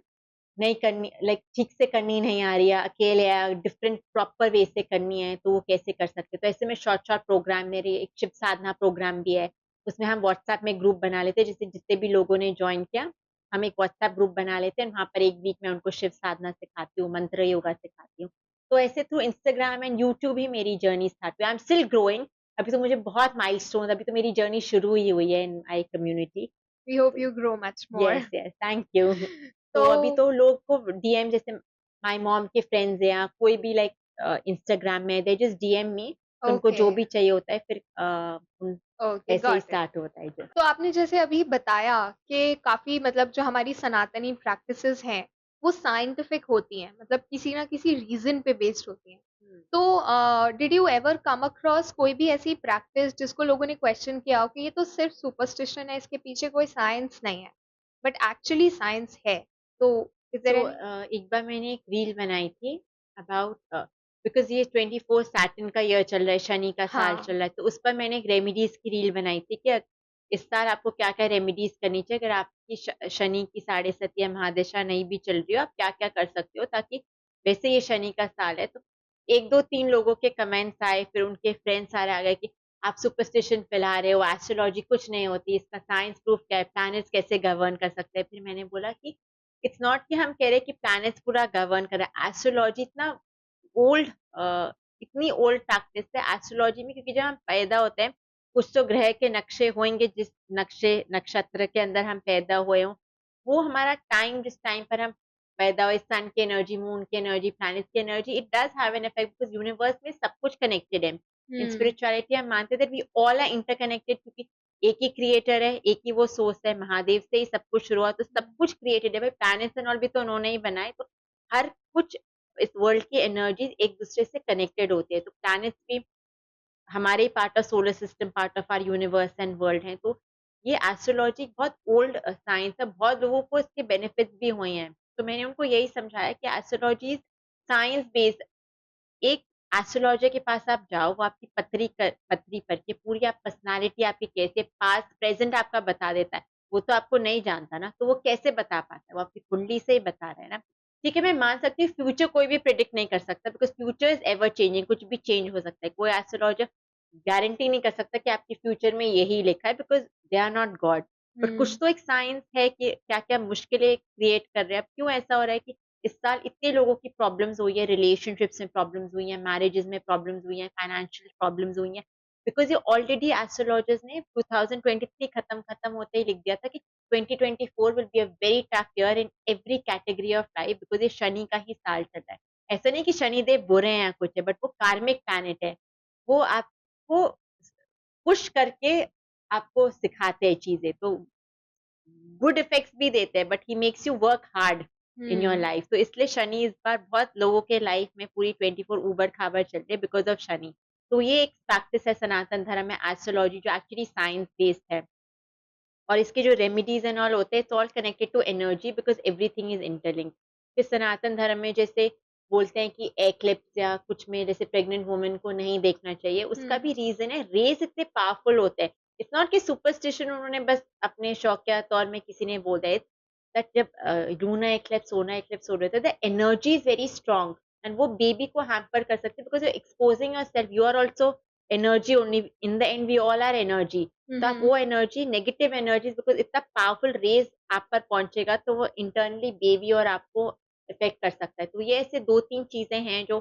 नहीं करनी, लाइक ठीक से करनी नहीं आ रही है, अकेले या डिफरेंट प्रॉपर वे से करनी है, तो वो कैसे कर सकते हैं। तो ऐसे में शॉर्ट शॉर्ट प्रोग्राम, मेरे एक शिव साधना प्रोग्राम भी है, उसमें हम व्हाट्सएप में ग्रुप बना लेते हैं, जिससे जितने भी लोगों ने ज्वाइन किया, हम एक व्हाट्सएप ग्रुप बना लेते हैं, वहां पर एक वीक में उनको शिव साधना सिखाती हूँ, मंत्र योगा सिखाती हूँ। तो ऐसे थ्रू इंस्टाग्राम एंड यूट्यूब ही मेरी जर्नी स्टार्ट हुई। आई एम स्टिल ग्रोइंग, अभी तो मुझे बहुत माइलस्टोन, अभी तो मेरी जर्नी शुरू ही हुई है in my community. We hope you grow much more. Yes yes, thank you. तो तो अभी तो लोग को डीएम, जैसे माय मॉम के फ्रेंड्स हैं या कोई भी, लाइक इंस्टाग्राम में दे जस्ट डीएम मी, तो उनको ओके, जो भी चाहिए होता है, फिर ओके, ऐसे ही गॉट इट। स्टार्ट होता है जो। तो आपने जैसे अभी बताया कि काफ़ी मतलब जो हमारी सनातनी प्रैक्टिसेस हैं, वो साइंटिफिक होती हैं, मतलब किसी ना किसी रीज़न पे बेस्ड होती हैं। हम्म। तो did you ever come across कोई भी ऐसी प्रैक्टिस जिसको लोगों ने क्वेश्चन किया हो कि ये तो सिर्फ सुपरस्टिशन है, इसके पीछे कोई साइंस नहीं है, बट एक्चुअली साइंस है? तो इज़ देयर तो एनी? एक बार मैंने एक रील बनाई थी अबाउट, बिकॉज ये 24 सैटर्न का ईयर चल रहा है, शनि का साल हाँ। चल रहा है, तो उस पर मैंने एक रेमेडीज की रील बनाई थी कि इस साल आपको क्या क्या रेमेडीज करनी चाहिए, अगर आपकी शनि की 7.5 या महादशा नहीं भी चल रही हो, आप क्या क्या कर सकते हो, ताकि, वैसे ये शनि का साल है, तो एक दो तीन लोगों के कमेंट्स आए, फिर उनके फ्रेंड्स सारे आ गए कि आप सुपरस्टिशन फैला रहे हो, एस्ट्रोलॉजी कुछ नहीं होती, इसका साइंस प्रूफ क्या है, प्लैनेट्स कैसे गवर्न कर सकते हैं। फिर मैंने बोला कि इट्स नॉट कि हम कह रहे कि प्लैनेट्स पूरा गवर्न कर रहा है, एस्ट्रोलॉजी इतना ओल्ड, इतनी ओल्ड प्रैक्टिस है एस्ट्रोलॉजी में, क्योंकि जब हम पैदा होते हैं, कुछ तो ग्रह के नक्शे होंगे, जिस नक्शे नक्षत्र के अंदर हम पैदा हुए हों, वो हमारा टाइम, जिस टाइम पर हम पैदा हुए, सन की एनर्जी, मून की एनर्जी, प्लैनेट्स की energy, it does have an effect, because universe में सब कुछ कनेक्टेड है। इन हुँ, स्पिरिचुअलिटी हम मानते that we all are interconnected, क्योंकि एक ही क्रिएटर है, एक ही वो सोर्स है, महादेव से ही सब कुछ शुरू हुआ, तो सब कुछ क्रिएटेड है भाई, प्लैनेट्स एंड ऑल भी तो उन्होंने ही बनाए, तो हर कुछ, इस वर्ल्ड की एनर्जी एक दूसरे से कनेक्टेड होती है, तो प्लैनेट्स भी हमारे part of solar system, part of our universe and world है। तो ये एस्ट्रोलॉजी बहुत ओल्ड साइंस है, बहुत लोगों को इसके बेनिफिट्स भी हुए हैं, तो मैंने उनको यही समझाया कि एस्ट्रोलॉजी साइंस बेस्ड। एक एस्ट्रोलॉजर के पास आप जाओ, वो आपकी पत्री पर के पूरी आप पर्सनालिटी आपकी कैसे, पास्ट प्रेजेंट आपका बता देता है, वो तो आपको नहीं जानता ना, तो वो कैसे बता पाता है, वो आपकी कुंडली से ही बता रहा है ना। ठीक है, मैं मान सकती हूँ फ्यूचर कोई भी प्रिडिक्ट नहीं कर सकता, because future is ever changing, कुछ भी चेंज हो सकता है, कोई एस्ट्रोलॉजर गारंटी नहीं कर सकता कि आपके फ्यूचर में यही लिखा है, because they are not God. But कुछ हुँ, तो एक साइंस है कि क्या क्या मुश्किलें क्रिएट कर रहे हैं, अब क्यों ऐसा हो रहा है कि इस साल इतने लोगों की प्रॉब्लम्स हुई है, रिलेशनशिप्स में प्रॉब्लम्स हुई हैं, मैरिजेस में प्रॉब्लम्स हुई हैं, फाइनेंशियल प्रॉब्लम्स हुई हैं, बिकॉज ये ऑलरेडी एस्ट्रोलॉजर्स ने 2023 खत्म खत्म होते ही लिख दिया था कि 2024 will be a very tough year in every category of life, because ये शनि का ही साल चल रहा है। ऐसा नहीं कि शनिदेव बुरे हैं या कुछ है, बट वो कार्मिक प्लैनेट है, वो आपको पुश करके आपको सिखाते हैं चीजें, तो गुड इफेक्ट्स भी देते हैं, but he makes you work hard in your hmm. Life, तो इसलिए शनि इस बार बहुत लोगों के लाइफ में पूरी 24 ऊबड़ खाबड़ चल रही है बिकॉज ऑफ शनि। तो ये एक प्रैक्टिस है सनातन धर्म में, एस्ट्रोलॉजी, जो एक्चुअली साइंस बेस्ड है, और इसके जो रेमेडीज एंड ऑल होते हैं, it's all connected to energy, because everything is interlinked. फिर सनातन धर्म में जैसे बोलते हैं कि एक्लिप्स या कुछ में जैसे प्रेग्नेंट वुमेन को नहीं देखना चाहिए, उसका हुँ, भी रीजन है, रेज इतने पावरफुल होते हैं। इट्स नॉट कि सुपरस्टिशन उन्होंने बस अपने शौकिया तौर में किसी ने बोल दिया, दैट जब लूना एक्लिप्स, सोना एक्लिप्स हो रहे थे, the energy is very strong, and वो बेबी को हैम्पर कर सकते हैं, because you exposing yourself, you are also energy only, in the end we all are energy. हुँ, तो आप हुँ। वो एनर्जी, नेगेटिव एनर्जीज, बिकॉज इतना पावरफुल रेज आप पर पहुंचेगा, तो वो इंटरनली बेबी और आपको इफेक्ट कर सकता है। तो ये ऐसे दो तीन चीजें हैं जो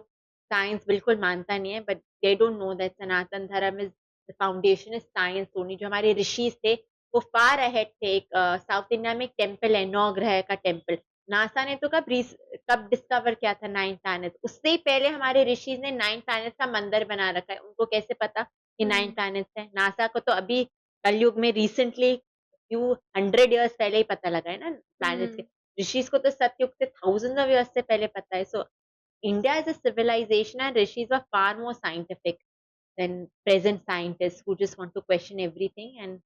साइंस बिल्कुल मानता नहीं है, but they don't know that Sanatan dharma is the foundation is science only. जो हमारे ऋषिज थे, वो फार अहेड थे। एक साउथ इंडिया में एक टेम्पल है, नौ ग्रह का टेम्पल, नासा ने तो कब डिस्कवर किया था 9 प्लैनेट, उससे ही पहले हमारे ऋषि ने 9 प्लैनेट का मंदिर बना रखा है। उनको कैसे पता कि 9 प्लैनेट्स है? नासा को तो अभी कलयुग में रिसेंटली फ्यू 100 ईयर्स पहले ही पता लगा है ना प्लैनेट्स के। हुँ, ऋषिज को तो सतयुग से थाउजेंड ऑफ ईयर्स से पहले पता है। So India is a civilization and rishis were far more scientific than present scientist who just want to question everything, and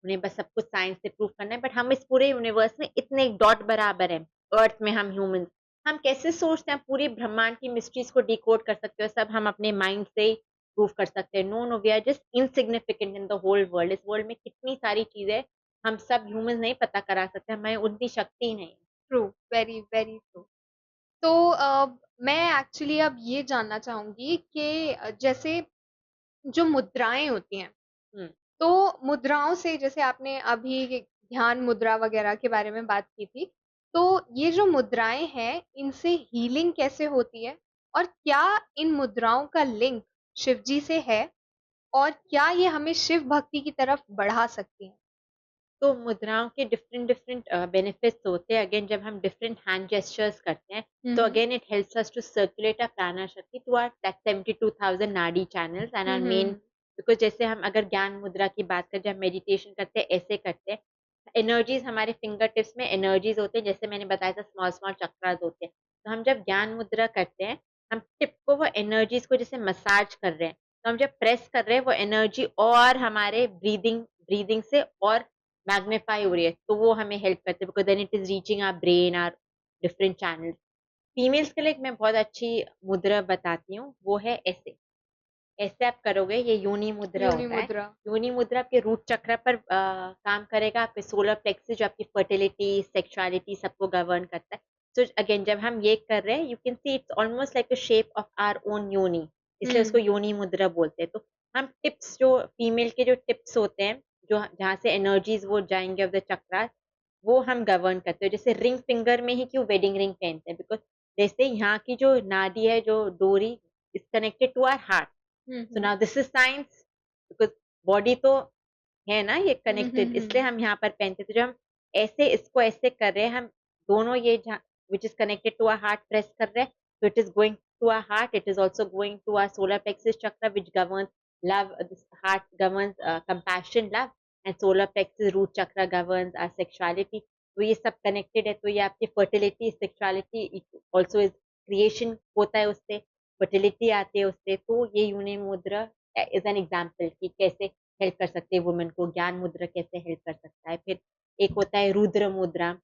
उन्हें बस सब कुछ साइंस से प्रूव करना है। बट हम इस पूरे यूनिवर्स में इतने एक डॉट बराबर है, अर्थ में हम ह्यूमंस, हम कैसे सोचते हैं पूरे ब्रह्मांड की मिस्ट्रीज को डिकोड कर सकते हो, सब हम अपने माइंड से ही प्रूव कर सकते हैं। No no, we are just insignificant in the whole world. इस वर्ल्ड में कितनी सारी चीजें हम सब ह्यूमंस नहीं पता करा सकते, हमें उतनी शक्ति ही नहीं है। True, very very true. तो मैं एक्चुअली अब ये जानना चाहूंगी कि जैसे जो मुद्राएं होती हैं, हम्म। तो मुद्राओं से जैसे आपने अभी ध्यान मुद्रा वगैरह के बारे में बात की थी, तो ये जो मुद्राएं हैं इनसे हीलिंग कैसे होती है और क्या इन मुद्राओं का लिंक शिव जी से है और क्या ये हमें शिव भक्ति की तरफ बढ़ा सकती हैं? तो मुद्राओं के डिफरेंट डिफरेंट बेनिफिट्स होते हैं। अगेन जब हम डिफरेंट हैंड जेस्चर्स करते हैं, तो hmm again it helps us to circulate our prana shakti to our that 72,000 nadi channels and our main. Hmm because जैसे हम अगर ज्ञान मुद्रा की बात करें, जब मेडिटेशन करते हैं ऐसे करते हैं, एनर्जीज हमारे फिंगर टिप्स में एनर्जीज होते हैं, जैसे मैंने बताया था स्मॉल स्मॉल चक्रास होते हैं। तो हम जब ज्ञान मुद्रा करते हैं, हम टिप को वो एनर्जीज को जैसे मसाज कर रहे हैं, तो हम जब प्रेस कर रहे हैं वो एनर्जी और हमारे ब्रीदिंग ब्रीदिंग से और मैग्नीफाई हो रही है, तो वो हमें हेल्प करते हैं because then it is reaching our brain, our different channels. Females के लिए एक मैं बहुत अच्छी मुद्रा बताती हूँ, वो है ऐसे। ऐसे आप करोगे, ये योनि मुद्रा योनि होता है। मुद्रा। योनि मुद्रा आपके रूट चक्र पर काम करेगा, आपके सोलर प्लेक्सस जो आपकी फर्टिलिटी सेक्सुअलिटी सबको गवर्न करता है। सो अगेन जब हम ये कर रहे हैं, you can see it's almost like a shape of our own योनि, इसलिए उसको हम्म योनि मुद्रा बोलते हैं। तो हम टिप्स जो फीमेल के जो टिप्स होते हैं, जो जहाँ से एनर्जीज वो जाएंगे ऑफ द चक्रास, वो हम गवर्न करते हैं। जैसे रिंग फिंगर में ही क्यों वेडिंग रिंग पहनते हैं, बिकॉज जैसे यहाँ की जो नाड़ी है, जो डोरी is connected to our heart. So hmm now this is science, because body तो है ना ये कनेक्टेड, इसलिए हम्म हम यहाँ पर पहनते। तो जब हम ऐसे इसको ऐसे कर रहे हैं, हम दोनों ये which is connected to our heart press कर रहे हैं, तो it is going to our heart, it is also going to our solar plexus chakra which governs love, this heart governs compassion love, and solar plexus root chakra governs our sexuality. तो ये सब connected है, तो ये आपकी fertility sexuality also is creation होता है उससे, फर्टिलिटी आती है उससे। तो ये यूनि मुद्रा इज एन एग्जाम्पल कि कैसे हेल्प कर सकते हैं वुमेन को, ज्ञान मुद्रा कैसे हेल्प कर सकता है। फिर एक होता है रुद्र मुद्रा,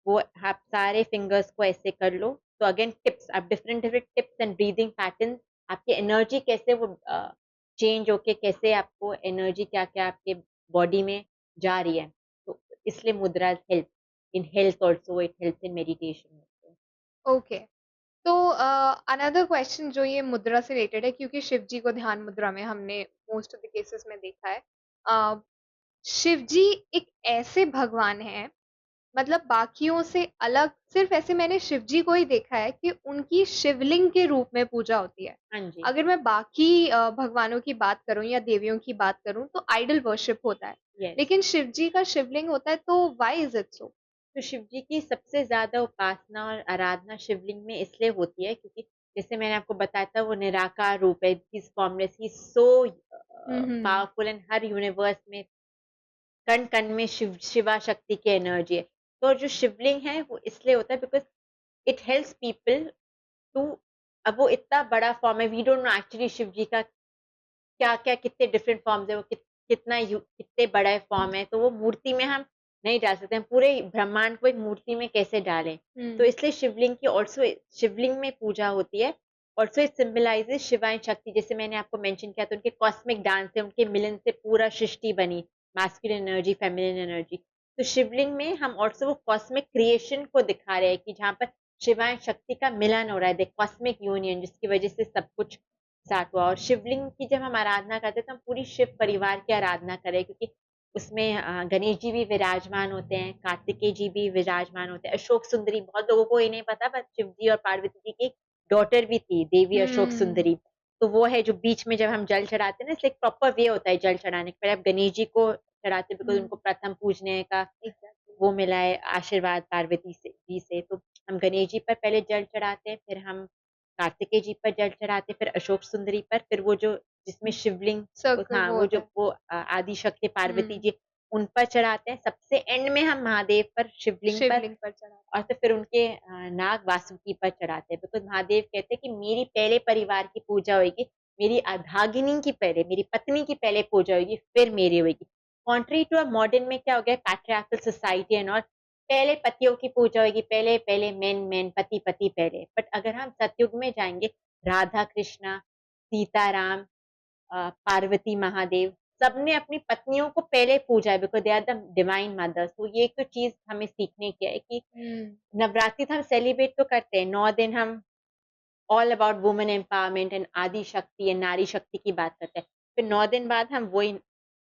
वो आप सारे फिंगर्स को ऐसे कर लो। तो अगेन टिप्स, आप different different tips and breathing pattern, आपकी एनर्जी कैसे वो चेंज होके कैसे आपको एनर्जी क्या क्या आपके बॉडी में जा रही है। तो इसलिए मुद्रा help in health also, it help in meditation. Okay. तो अनदर क्वेश्चन जो ये मुद्रा से रिलेटेड है, क्योंकि शिव जी को ध्यान मुद्रा में हमने मोस्ट ऑफ द केसेस में देखा है। अ, शिव जी एक ऐसे भगवान हैं, मतलब बाकियों से अलग सिर्फ ऐसे मैंने शिव जी को ही देखा है कि उनकी शिवलिंग के रूप में पूजा होती है। हाँ जी। अगर मैं बाकी भगवानों की बात करूं या देवियों की बात करूं तो आइडल वर्शिप होता है, यस। लेकिन शिव जी का शिवलिंग होता है, तो व्हाई इज इट सो? तो शिव जी की सबसे ज्यादा उपासना और आराधना शिवलिंग में इसलिए होती है क्योंकि जैसे मैंने आपको बताया था, वो निराकार रूप है, is formless, he so hmm powerful, and her universe में कण कण में शिवा शक्ति की एनर्जी है। तो जो शिवलिंग है वो इसलिए होता है because it helps people to, अब वो इतना बड़ा फॉर्म है, we don't know actually Shiv ji का क्या क्या कितने डिफरेंट फॉर्म्स है, वो कितना कितने बड़ा फॉर्म है, तो वो मूर्ति में हम नहीं डाल सकते, हम पूरे ब्रह्मांड को एक मूर्ति में कैसे डालें। तो हम्म इसलिए शिवलिंग की ऑल्सो, शिवलिंग में पूजा होती है। ऑल्सो इट सिंबलाइजेज शिवाइन शक्ति, जैसे मैंने आपको मेंशन किया था, उनके कॉस्मिक डांस से, उनके मिलन से पूरा सृष्टि बनी, मैस्कुलिन एनर्जी फेमिनिन एनर्जी। तो शिवलिंग में हम ऑल्सो वो कॉस्मिक क्रिएशन को दिखा रहे हैं कि जहाँ पर शिवाइन शक्ति का मिलन हो रहा है, द कॉस्मिक यूनियन, जिसकी वजह से सब कुछ स्टार्ट हुआ। और शिवलिंग की जब हम आराधना करते हैं, तो हम पूरी शिव परिवार की आराधना करें, क्योंकि उसमें गणेश जी भी विराजमान होते हैं, कार्तिकेय जी भी विराजमान होते हैं, अशोक सुंदरी, बहुत लोगों को ये नहीं पता, बट शिव जी और पार्वती जी की डॉटर भी थी देवी अशोक हम्म सुंदरी। तो वो है जो बीच में जब हम जल चढ़ाते हैं ना, इसलिए एक प्रॉपर वे होता है जल चढ़ाने के पहले आप गणेश जी को चढ़ाते, बिकॉज हम्म उनको प्रथम पूजने का एग्जैक्टली। वो मिला है आशीर्वाद पार्वती से जी से। तो हम गणेश जी पर पहले जल चढ़ाते हैं, फिर हम कार्तिकेय जी पर जल चढ़ाते, फिर अशोक सुंदरी पर, फिर वो जो जिसमें शिवलिंग, सर्कल हाँ वो वो होता जो है। वो आदि शक्ति पार्वती हम्म जी, उन पर चढ़ाते हैं। सबसे एंड में हम महादेव पर, शिवलिंग पर, शिवलिंग पर चढ़ा। और तो फिर उनके नाग वासुकी पर चढ़ाते हैं, बिकॉज महादेव कहते हैं कि मेरी पहले परिवार की पूजा होगी, मेरी अधागिनी की पहले, मेरी पत्नी की पहले पूजा होगी, फिर मेरी होगी। कॉन्ट्री टू अ मॉडर्न में क्या हो गया, पैट्रियार्कल सोसाइटी एंड ऑल, पहले पतियों की पूजा होगी, पहले पहले मेन मेन पति पति पहले। बट अगर हम सतयुग में जाएंगे, राधा कृष्णा, सीताराम, पार्वती महादेव, सबने अपनी पत्नियों को पहले पूजा है because they are the divine mothers. तो ये एक तो चीज हमें सीखने की है कि नवरात्रि तो हम सेलिब्रेट तो करते हैं, 9 दिन हम all about women empowerment and आदि शक्ति एंड नारी शक्ति की बात करते हैं। फिर 9 दिन बाद हम वही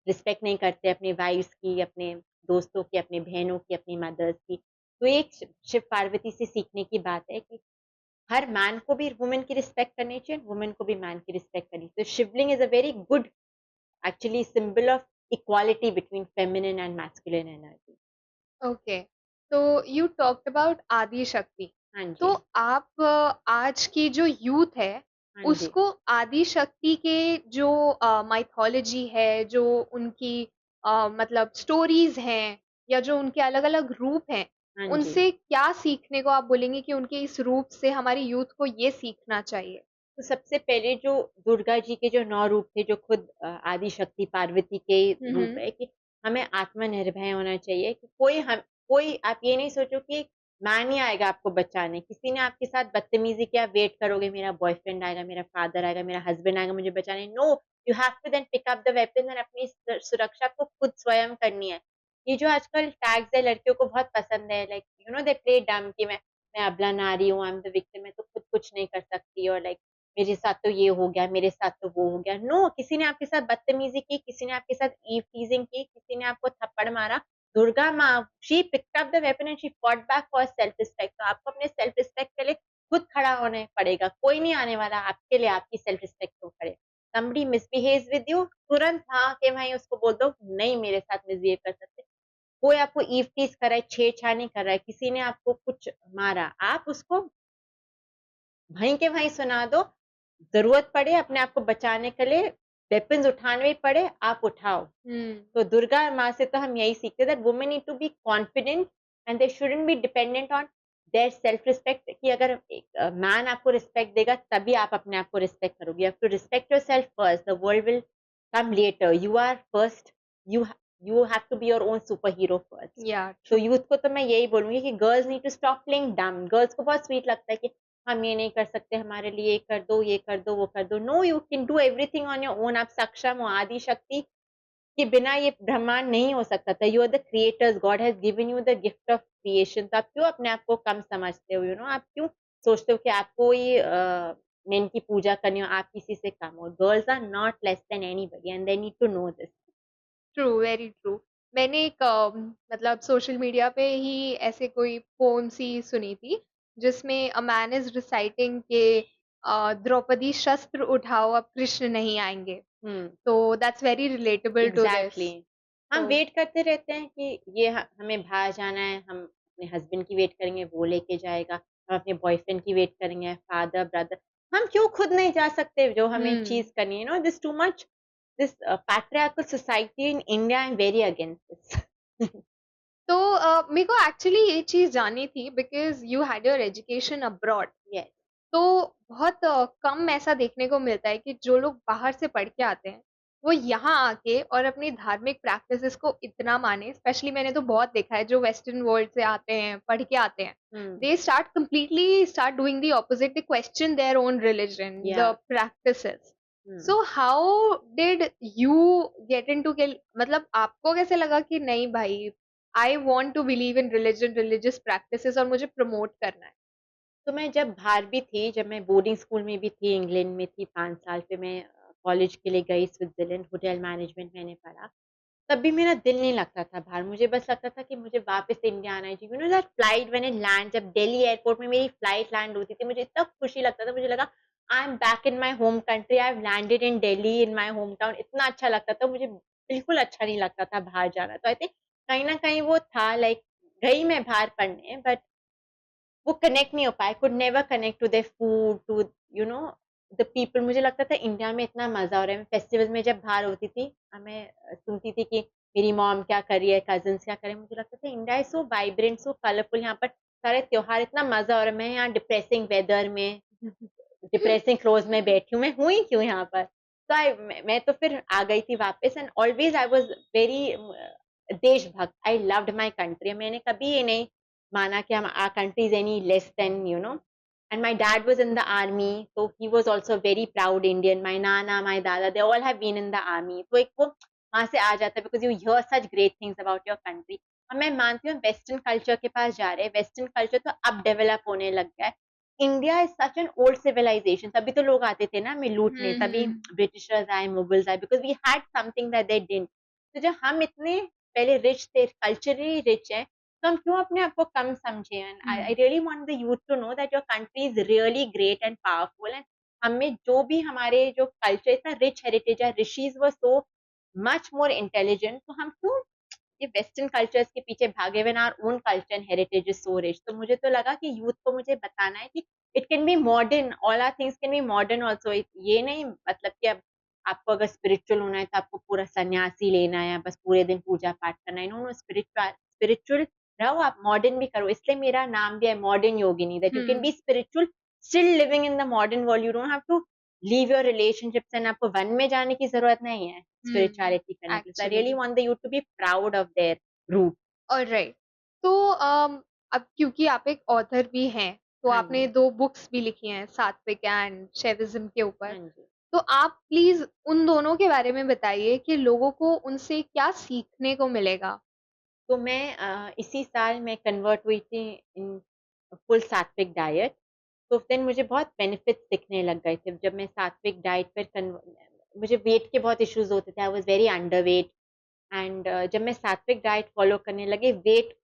रिस्पेक्ट नहीं करते अपने वाइफ्स की, अपने दोस्तों की, अपने बहनों की, अपनी मदर्स की। तो एक शिव पार्वती से सीखने की बात है कि हर मैन को भी वुमेन की रिस्पेक्ट करनी चाहिए, वुमेन को भी मैन की रिस्पेक्ट करनी चाहिए। तो Shivling is a very good actually symbol of equality between feminine and masculine energy. Okay, तो you talked about Adi Shakti. हाँ तो जी, आप आज की जो यूथ है हाँ जी, उसको आदि शक्ति के जो माइथोलॉजी है, जो उनकी मतलब स्टोरीज हैं या जो उनके अलग अलग रूप हैं, हाँ जी। उनसे क्या सीखने को आप बोलेंगे कि उनके इस रूप से हमारी यूथ को ये सीखना चाहिए? तो सबसे पहले जो दुर्गा जी के जो 9 रूप थे, जो खुद आदि शक्ति पार्वती के रूप हम्म। है, कि हमें आत्मनिर्भर होना चाहिए कि कोई आप ये नहीं सोचो कि मैन ही आएगा आपको बचाने। किसी ने आपके साथ बदतमीजी किया, वेट करोगे मेरा बॉयफ्रेंड आएगा, मेरा फादर आएगा, मेरा हस्बैंड आएगा मुझे बचाने। No, you have to then pick up the weapon and अपनी सुरक्षा को खुद स्वयं करनी है। ये जो आजकल टैग्स है लड़कियों को बहुत पसंद है, like you no they play डम कि मैं अबला नारी हूँ, आई एम द विक्टिम, मैं तो खुद कुछ नहीं कर सकती, और लाइक मेरे साथ तो ये हो गया, मेरे साथ तो वो हो गया। नो, किसी ने आपके साथ बदतमीजी की, किसी ने आपके साथ ईव टीजिंग की, किसी ने आपको थप्पड़ मारा, दुर्गा माँ she picked up the weapon and she fought back for self respect. तो आपको अपने सेल्फ रिस्पेक्ट के लिए खुद खड़ा होने पड़ेगा। कोई नहीं आने वाला आपके लिए आपकी सेल्फ रिस्पेक्ट को करे। somebody misbehaves with you, तुरंत हाँ के भाई उसको बोल दो नहीं मेरे साथ मिसबिहेव कर सकते। कोई आपको ईव टीज कर रहा है, छेड़छाड़ कर रहा है, किसी ने आपको कुछ मारा, आप उसको वहीं के वहीं सुना दो। जरूरत पड़े अपने आप को बचाने के लिए, वेपन्स उठाने भी पड़े, आप उठाओ। तो दुर्गा माँ से तो हम यही सीखते that women need to be confident and they shouldn't be dependent on their self respect. कि अगर एक मैन आपको रिस्पेक्ट देगा तभी आप अपने आप को रिस्पेक्ट करोगे। You have to respect yourself first, the world will come later, you are first, you you have to be your own super hero first. या तो ट्रू। यूथ को तो मैं यही बोलूंगी कि girls need to stop playing dumb. Girls को बहुत स्वीट लगता है कि हम ये नहीं कर सकते, हमारे लिए ये कर दो, ये कर दो, वो कर दो। No, you can do everything on your own. आप सक्षम हो। आदि शक्ति के बिना ये ब्रह्मांड नहीं हो सकता था। You are the creators, God has given you the gift of creation. तो आप क्यों अपने आप को कम समझते हो? यू नो, आप क्यों सोचते हो कि आपको ही मेन की पूजा करनी हो, आप किसी से कम हो? Girls are not less than anybody and they need to know this. True, very true. मैंने एक मतलब सोशल मीडिया पे ही ऐसे कोई पोम सी सुनी थी जिसमें अ मैन इज रिसाइटिंग के द्रौपदी शस्त्र उठाओ अब कृष्ण नहीं आएंगे। हम्म, तो that's very relatable to this. Exactly. हम तो वेट करते रहते हैं कि ये हमें बाहर जाना है, हम अपने हस्बैंड की वेट करेंगे, वो लेके जाएगा। हम अपने बॉयफ्रेंड की वेट करेंगे, फादर ब्रदर। हम क्यों खुद नहीं जा सकते जो हमें हम्म। चीज करनी है? No, this too much, this patriarchal society in India, I'm very against this. तो मेरे को एक्चुअली ये चीज जाननी थी because you had your education abroad. Yes. तो बहुत कम ऐसा देखने को मिलता है कि जो लोग बाहर से पढ़ के आते हैं वो यहाँ आके और अपनी धार्मिक प्रैक्टिसेस को इतना माने। स्पेशली मैंने तो बहुत देखा है जो वेस्टर्न वर्ल्ड से आते हैं, पढ़ के आते हैं, Hmm. They start doing the opposite, they question their own religion, the Yeah. Practices. Hmm. So how did you get into के, मतलब आपको कैसे लगा कि नहीं भाई, I want to believe in religion, religious practices और मुझे प्रमोट करना है? तो मैं जब बाहर भी थी, जब मैं बोर्डिंग स्कूल में भी थी, इंग्लैंड में थी 5 साल, फिर मैं कॉलेज के लिए गई स्विट्जरलैंड, होटल मैनेजमेंट मैंने पढ़ा। तब भी मेरा दिल नहीं लगता था बाहर। मुझे बस लगता था कि मुझे वापस इंडिया आना चाहिए। You know that flight when it land, जब दिल्ली एयरपोर्ट में मेरी फ्लाइट लैंड होती थी, मुझे इतना खुशी लगता था। मुझे लगा I am back in my home country, I have landed in Delhi in my home town. इतना अच्छा लगता था मुझे। बिल्कुल अच्छा नहीं लगता था बाहर जाना। तो आई थिंक कहीं ना कहीं वो था, लाइक गई मैं बाहर पढ़ने, बट वो कनेक्ट नहीं हो पाया। Could never connect to their food, to you know the people. मुझे लगता था इंडिया में इतना मजा हो रहा है। मैं फेस्टिवल में जब बाहर होती थी, मैं सुनती थी कि मेरी मॉम क्या कर रही है, कजन्स क्या कर रहे हैं। मुझे लगता था India is so vibrant, so colourful. यहाँ पर सारे त्योहार, इतना मजा हो रहा है। मैं यहाँ डिप्रेसिंग वेदर में, डिप्रेसिंग क्लोज में बैठी हूँ। मैं हुई क्यों यहाँ पर? तो मैं तो फिर आ गई थी वापस। And always I was very देशभक्त। I loved my country. मैंने कभी ये नहीं माना कि हम our country is any less than, you know. And my dad was in the army, तो he was also very proud Indian. My nana, my dada, they all have been in the army. तो एक वो वहां से आ जाता है, because you hear such great things about your country. और मैं मानती हूँ वेस्टर्न कल्चर के पास जा रहे हैं, वेस्टर्न कल्चर तो अब डेवलप होने लग गया है। India is such an old civilization, तभी तो लोग आते थे ना हमें लूटने, तभी हम्म। ब्रिटिशर्स आए, मुगल्स आए, because we had something that they didn't. तो जब हम इतने पहले रिच थे, कल्चरली रिच है, तो हम क्यों अपने आप को कम समझे? And I really want the youth to know that your country is really great and powerful. And हमें जो भी हमारे जो कल्चर इतना रिच हेरिटेज है, rishis were so much more intelligent, तो हम क्यों ये वेस्टर्न कल्चर्स के पीछे भागे when our own culture and heritage is so rich? तो मुझे तो लगा कि यूथ को मुझे बताना है कि it can be modern, all our things can be modern also. ये नहीं मतलब कि अब आपको अगर स्पिरिचुअल होना है तो आपको पूरा सन्यासी लेना है, बस पूरे दिन पूजा पाठ करना है। नो नो, स्पिरिचुअल स्पिरिचुअल रहो, आप मॉडर्न भी करो। इसलिए मेरा नाम भी है modern Yogini, that you can hmm. Be spiritual still living in the modern world. You don't have to leave your relationships, and आपको वन में जाने की जरूरत नहीं है स्पिरिचुअलिटी करने के लिए। I actually. Really want the youth to be proud of their root. Alright. तो अब क्योंकि आप एक ऑथर भी हैं, तो हाँ आपने जी, 2 बुक्स भी लिखी हैं, सात्विक एंड शैविज़्म के ऊपर। हाँ जी। तो आप प्लीज़ उन दोनों के बारे में बताइए कि लोगों को उनसे क्या सीखने को मिलेगा? तो मैं इसी साल मैं कन्वर्ट हुई थी इन फुल सात्विक डाइट। तो देन मुझे बहुत बेनिफिट्स दिखने लग गए थे जब मैं सात्विक डाइट पर मुझे वेट के बहुत इश्यूज होते थे, आई was very under weight. And जब मैं सात्विक डाइट फॉलो करने लगी, वेट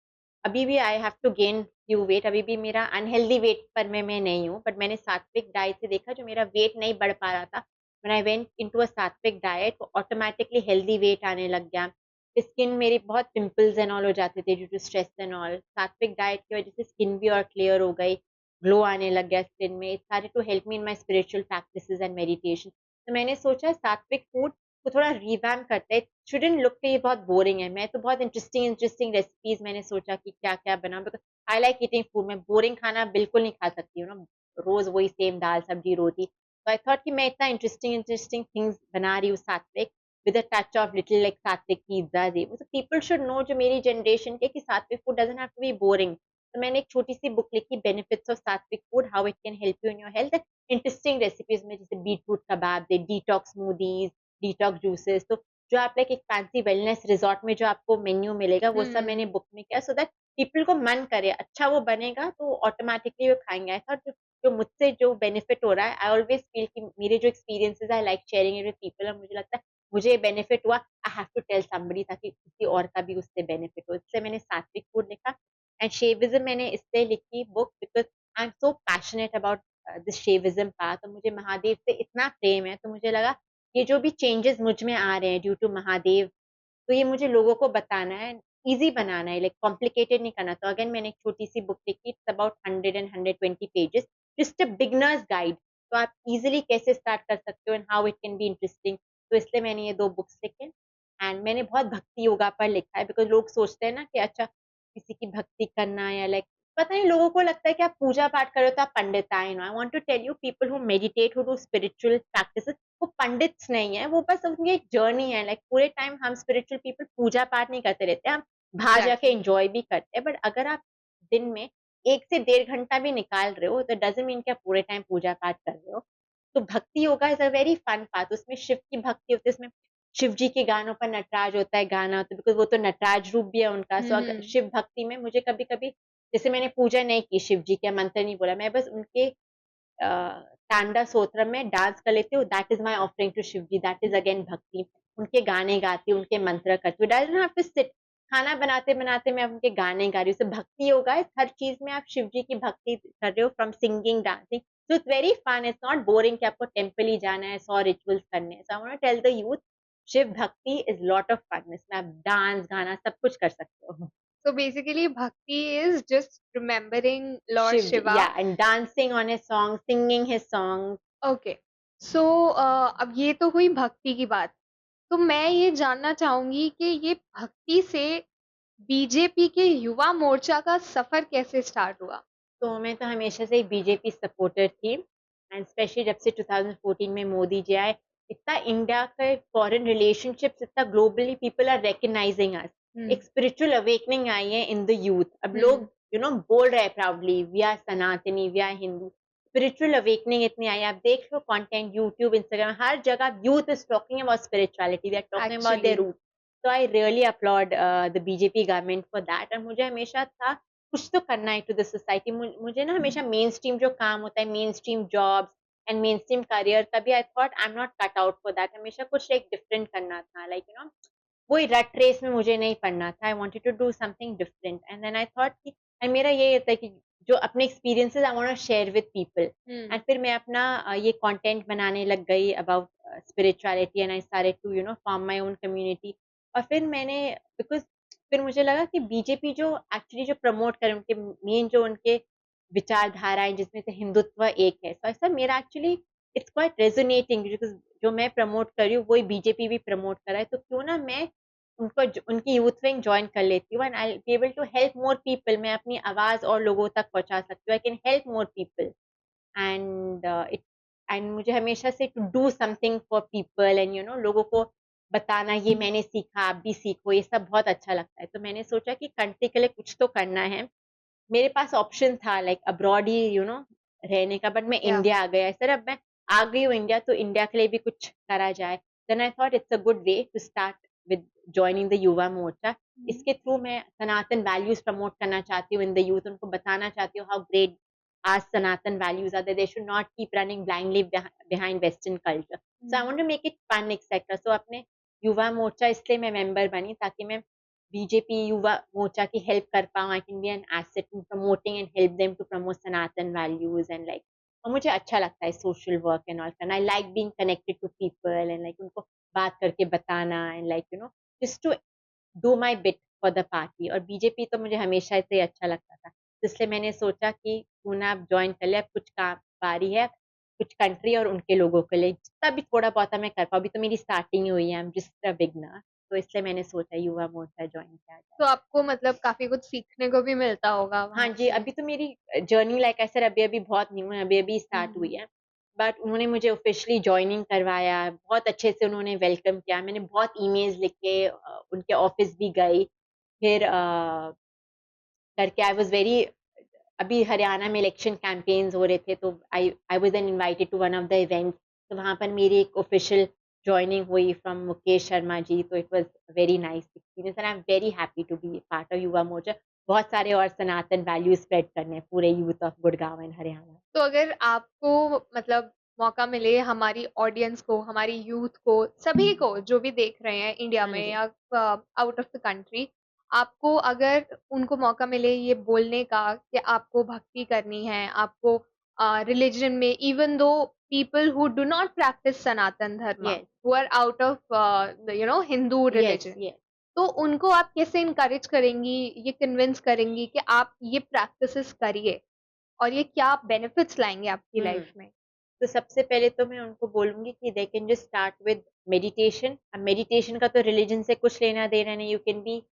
अभी भी I have to gain few weight, अभी भी मेरा अनहेल्दी वेट पर मैं नहीं हूँ, बट मैंने सात्विक डाइट से देखा जो मेरा वेट नहीं बढ़ पा रहा था, when I went into a सात्विक डाइट तो ऑटोमेटिकली हेल्दी वेट आने लग गया। स्किन मेरी बहुत पिंपल्स एंड ऑल हो जाते थे due to stress and all, sattvic diet की वजह से स्किन भी और क्लियर हो गई, ग्लो आने लग गया स्किन में। It started to help me in my spiritual practices and meditation. तो मैंने सोचा सात्विक फूड को थोड़ा रिवैम्प करते हैं, शुडंट लुक कि ये बहुत बोरिंग है। मैं तो बहुत इंटरेस्टिंग इंटरेस्टिंग रेसिपीज मैंने सोचा कि क्या क्या बनाऊं, because I like eating food. मैं बोरिंग खाना बिल्कुल नहीं खा सकती हूँ ना, रोज वही सेम दाल सब्जी रोटी। तो आई थॉट कि मैं इतना इंटरेस्टिंग इंटरेस्टिंग थिंग्स बना रही हूँ सात्विक, with a touch of little like sattvic pizzas ये वो, so people should know जो मेरी जनरेशन के कि sattvic food doesn't have to be boring। तो मैंने एक छोटी सी बुक लिखी, बेनिफिट्स ऑफ सात्विक food, how it can help you in your health. Interesting recipes में जैसे बीटरूट कबाब, दे डिटॉक्स स्मूदीज, डिटॉक्स जूसेस, तो जो आप लाइक एक फैंसी वेलनेस रिजॉर्ट में जो आपको मेन्यू मिलेगा वो सब मैंने हुँ। बुक में किया, सो दैट पीपल को मन करे अच्छा वो बनेगा तो ऑटोमेटिकली वो खाएंगे। आई थॉट जो मुझसे जो बेनिफिट हो रहा है, आई ऑलवेज फील कि मेरे जो experiences I like sharing it with people, और मुझे लगता है मुझे बेनिफिट हुआ, I have to tell somebody ताकि किसी और का भी उससे बेनिफिट हो। इसलिए मैंने सात्विक फूड लिखा। एंड शेविज्म मैंने इसलिए लिखी book because I am so passionate about this Shaivism path, और मुझे महादेव से इतना प्रेम है, तो मुझे लगा ये जो भी चेंजेस मुझ में आ रहे हैं ड्यू टू महादेव, तो ये मुझे लोगों को बताना है, ईजी बनाना है, लाइक कॉम्प्लिकेटेड नहीं करना। तो अगेन मैंने एक छोटी सी बुक लिखी, it's about 100 and 120 pages, just a beginners guide, तो आप इजीली कैसे स्टार्ट कर सकते हो and how it can be interesting. तो इसलिए मैंने ये 2 बुक्स लिखे। एंड मैंने बहुत भक्ति योगा पर लिखा है, बिकॉज लोग सोचते हैं ना कि अच्छा किसी की भक्ति करना या लाइक, पता नहीं लोगों को लगता है कि आप पूजा पाठ करो तो आप पंडित आए ना। I want to tell you people who meditate, who do spiritual practices, वो पंडित्स नहीं है, वो बस उनकी एक जर्नी है। लाइक पूरे टाइम हम स्पिरिचुअल पीपल पूजा पाठ नहीं करते रहते, हम बाहर जाके एग्ज़ैक्टली। एंजॉय भी करते हैं, बट अगर आप दिन में 1 से 1.5 घंटा भी निकाल रहे हो तो डजंट मीन कि आप पूरे टाइम पूजा पाठ कर रहे हो। तो bhakti yoga is a very fun path, उसमें शिव की भक्ति होती है, उसमें शिव जी के गानों पर नटराज होता है, गाना होता है, बिकॉज वो तो नटराज रूप भी है उनका। हुँ, सो अगर हुँ। शिव भक्ति में मुझे कभी कभी, जैसे मैंने पूजा नहीं की शिव जी के, मंत्र नहीं बोला, मैं बस उनके तांडा स्तोत्र में डांस कर लेती हूँ, that is my offering to Shiv ji, that is again bhakti. उनके गाने गाती हूँ, उनके मंत्र करती हूँ, डजंट हैव टू सिट, खाना बनाते बनाते मैं उनके गाने गा रही हूँ। So, भक्ति योगा है, हर चीज में आप शिव जी की भक्ति कर रहे हो, from singing dancing, so it's very fun, it's not boring कि आपको टेम्पल ही जाना है, 100 रिचुअल्स करने हैं। So I want to tell the youth Shiv bhakti is lot of fun, इसमें आप डांस गाना सब कुछ कर सकते हो। So basically bhakti is just remembering Lord Shiv ji, या Shiva. And dancing on his song, singing his song. Okay. So अब ये तो हुई भक्ति की बात। तो मैं ये जानना चाहूँगी कि ये भक्ति से बीजेपी के युवा मोर्चा का सफ़र कैसे स्टार्ट हुआ? तो मैं तो हमेशा से ही बीजेपी सपोर्टर थी, एंड स्पेशली जब से 2014 में मोदी जी आए, इतना इंडिया का फॉरेन रिलेशनशिप्स इतना ग्लोबली पीपल आर रिकग्नाइजिंग अस, हुँ, एक स्पिरिचुअल अवेकनिंग आई है इन द यूथ। अब लोग हुँ, बोल रहे हैं proudly we are Sanatani, we are Hindu. Spiritual awakening इतनी आई, आप देख लो कंटेंट यूट्यूब, इंस्टाग्राम, हर जगह youth is talking about spirituality, they are talking about their actually root. तो I really applaud the BJP government for that. और मुझे हमेशा था कुछ तो करना है टू द सोसाइटी। मुझे ना हमेशा मेन स्ट्रीम जो काम होता है, mainstream jobs and mainstream career, कभी I thought I am not cut out for that. हमेशा कुछ एक डिफरेंट करना था, लाइक यू नो वही रट रेस में मुझे नहीं पढ़ना था। I wanted to do something different and then I thought कि एंड मेरा ये था कि जो अपने experiences I want to share with people. And फिर मैं अपना ये कंटेंट बनाने लग गई about spirituality and I started to you know form my own community. और फिर मैंने बिकॉज फिर मुझे लगा कि बीजेपी जो एक्चुअली जो प्रमोट करें, उनके मेन जो उनके विचारधाराएं जिसमें से हिंदुत्व एक है, तो ऐसा मेरा actually it's quite resonating, because जो मैं प्रमोट कर रही हूँ वही बीजेपी भी प्रमोट कर रहा है, तो क्यों ना मैं उनको उनकी यूथ विंग ज्वाइन कर लेती हूँ and I be able to help more people. मैं अपनी आवाज और लोगों तक पहुंचा सकती हूँ, I can help more people and it and मुझे हमेशा से to do something for people and you know लोगों को बताना ये मैंने सीखा आप भी सीखो, ये सब बहुत अच्छा लगता है। तो मैंने सोचा कि कंट्री के लिए कुछ तो करना है। मेरे पास ऑप्शन था like abroad he you know रहने का, बट मैं या इंडिया आ गया सर। अब मैं आ गई हूँ इंडिया, तो इंडिया के लिए भी कुछ करा जाए। Then I thought it's a good way to start with joining the Yuva Morcha. इसके थ्रू मैं सनातन वैल्यूज प्रमोट करना चाहती हूँ इन द यूथ, उनको बताना चाहती हूँ हाउ ग्रेट आज Sanatan values are, they should not keep running blindly behind western culture. So I want to make it fun etcetera. So अपने युवा मोर्चा इसलिए मैं मेंबर बनी ताकि मैं बीजेपी युवा मोर्चा की हेल्प कर पाऊँ। I can be an asset in promoting and help them to promote Sanatan values and like. और मुझे अच्छा लगता है सोशल वर्क एंड ऑल करना। I like being connected to people and like उनको बात करके बताना and like you know just to do my bit for the party. और बीजेपी तो मुझे हमेशा से अच्छा लगता था, तो इसलिए मैंने सोचा कि क्यों ना आप ज्वाइन कर ले, अब कुछ काम बारी है कुछ कंट्री और उनके लोगों के लिए जितना भी थोड़ा बहुत मैं कर पाऊँ। अभी तो मेरी स्टार्टिंग ही हुई है, I am just a beginner. तो इसलिए मैंने सोचा युवा मोर्चा ज्वाइन किया जाए। तो आपको मतलब काफी कुछ सीखने को भी मिलता होगा हाँ वहां जी, से। अभी तो मेरी जर्नी लाइक ऐसा अभी अभी बहुत न्यू है, अभी अभी स्टार्ट हुई है। बट उन्होंने मुझे ऑफिशियली ज्वाइनिंग करवाया, बहुत अच्छे से उन्होंने वेलकम किया। मैंने बहुत ईमेल्स लिख के उनके ऑफिस भी गई। फिर करके आई वाज वेरी, अभी हरियाणा में इलेक्शन कैंपेन्स हो रहे थे, तो I was then invited to one of the events. तो वहाँ पर मेरी एक ऑफिशियल ज्वाइनिंग हुई फ्रॉम मुकेश शर्मा जी। तो it was very nice experience and I am very happy to be part of Yuva Morcha. बहुत सारे और सनातन वैल्यू स्प्रेड करने हैं पूरे youth of Gurgaon and Haryana. तो अगर आपको मतलब मौका मिले हमारी ऑडियंस को, हमारी यूथ को, सभी को जो भी देख रहे हैं इंडिया हाँ में जी। या आउट ऑफ द कंट्री, आपको अगर उनको मौका मिले ये बोलने का कि आपको भक्ति करनी है, आपको रिलीजन में, even though people who do not practice Sanatan dharma, yes who are out of Hindu yes religion, yes. तो उनको आप कैसे इनकरेज करेंगी, ये कन्विंस करेंगी कि आप ये प्रैक्टिसेस करिए और ये क्या बेनिफिट्स लाएंगे आपकी हम्म। लाइफ में? तो सबसे पहले तो मैं उनको बोलूंगी कि they can just start with meditation. अब मेडिटेशन का तो रिलीजन से कुछ लेना देना नहीं, you can be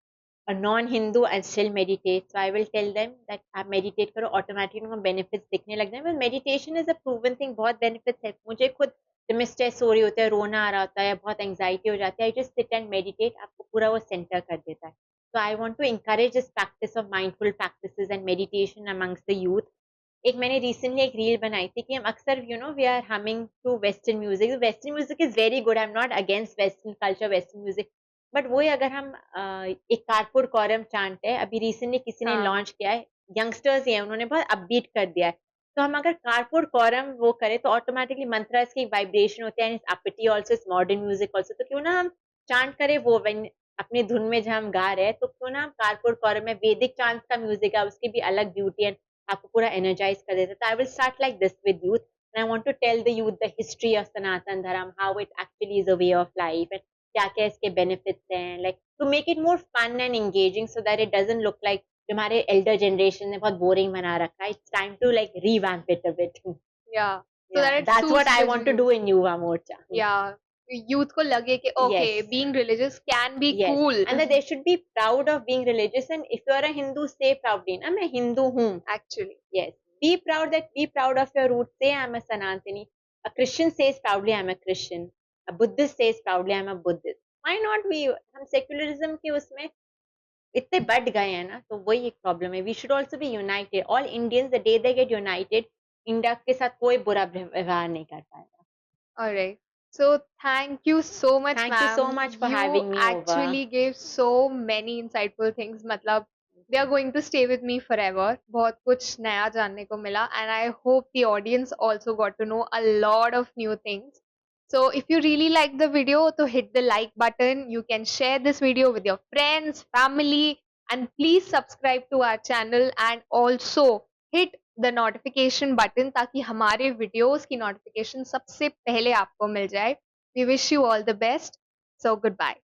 a non-Hindu and still meditate. So I will tell them that आप meditate करो, ऑटोमेटिक उनको बेनिफिट्स दिखने लग जाए। Meditation is a proven thing, बहुत बेनिफिट्स है। मुझे खुद जब मैं स्ट्रेस हो रही होती है, रोना आ रहा होता है, बहुत एंग्जाइटी हो जाती है, I just sit and meditate, आपको पूरा वो सेंटर कर देता है। तो I want to encourage this practice of mindful practices and meditation amongst the youth। एक मैंने रिसेंटली एक रील बनाई थी कि हम अक्सर you know we are humming to western music. Western music is very good, I am not against western culture western music, but वही अगर हम एक कारपुर कौरम चांट है, अभी रिसेंटली किसी ने हाँ। लॉन्च किया है, यंगस्टर्स ही है, उन्होंने बहुत अपबीट कर दिया है। तो हम अगर कारपुर कौरम वो करें तो ऑटोमेटिकली मंत्रास की वाइब्रेशन होते हैं, अपटी also is modern music also. तो क्यों ना हम चांट करें वो when अपनी धुन में जब हम गा रहे हैं, तो क्यों ना हम कारपुर कौरम में वैदिक चांट का म्यूजिक है, उसकी भी अलग ब्यूटी है, आपको पूरा एनर्जाइज कर देता है। तो I will start like this with youth and I want to tell the youth the history of Sanatan dharma, how it actually is a way of life and क्या क्या इसके बेनिफिट्स हैं, like to make it more fun and engaging so that it doesn't look like जो हमारे Elder generation ने बहुत boring बना रखा है। It's time to like revamp it a bit. Yeah, so Yeah, that it that's what suits I with want to you. do in Yuva Morcha. Yeah, youth को लगे कि Yes, okay, being religious can be yes, cool. and that they should be proud of being religious, and if you are a Hindu, say proudly ना मैं हिंदू हूँ। Actually, Yes, be proud, that be proud of your roots. Say I'm a Sanatani. A Christian says proudly I'm a Christian. A Buddhist says proudly I'm a Buddhist. Why not we? हम secularism के उसमें इतने बढ़ गए हैं ना, तो वही एक प्रॉब्लम है। We should also be united, all Indians the day they get united India के साथ कोई बुरा व्यवहार नहीं कर पाएगा। All right. So thank you so much, Thank you so ma'am. much for You having me over. actually gave so many insightful things. मतलब they are going to stay with me forever. बहुत कुछ नया जानने को मिला, and I hope the audience also got to know a lot of new things. So if you really like the video, to hit the like button. You can share this video with your friends, family, and please subscribe to our channel and also hit the notification button ताकि हमारे videos की notification सबसे पहले आपको मिल जाए। We wish you all the best. So good bye.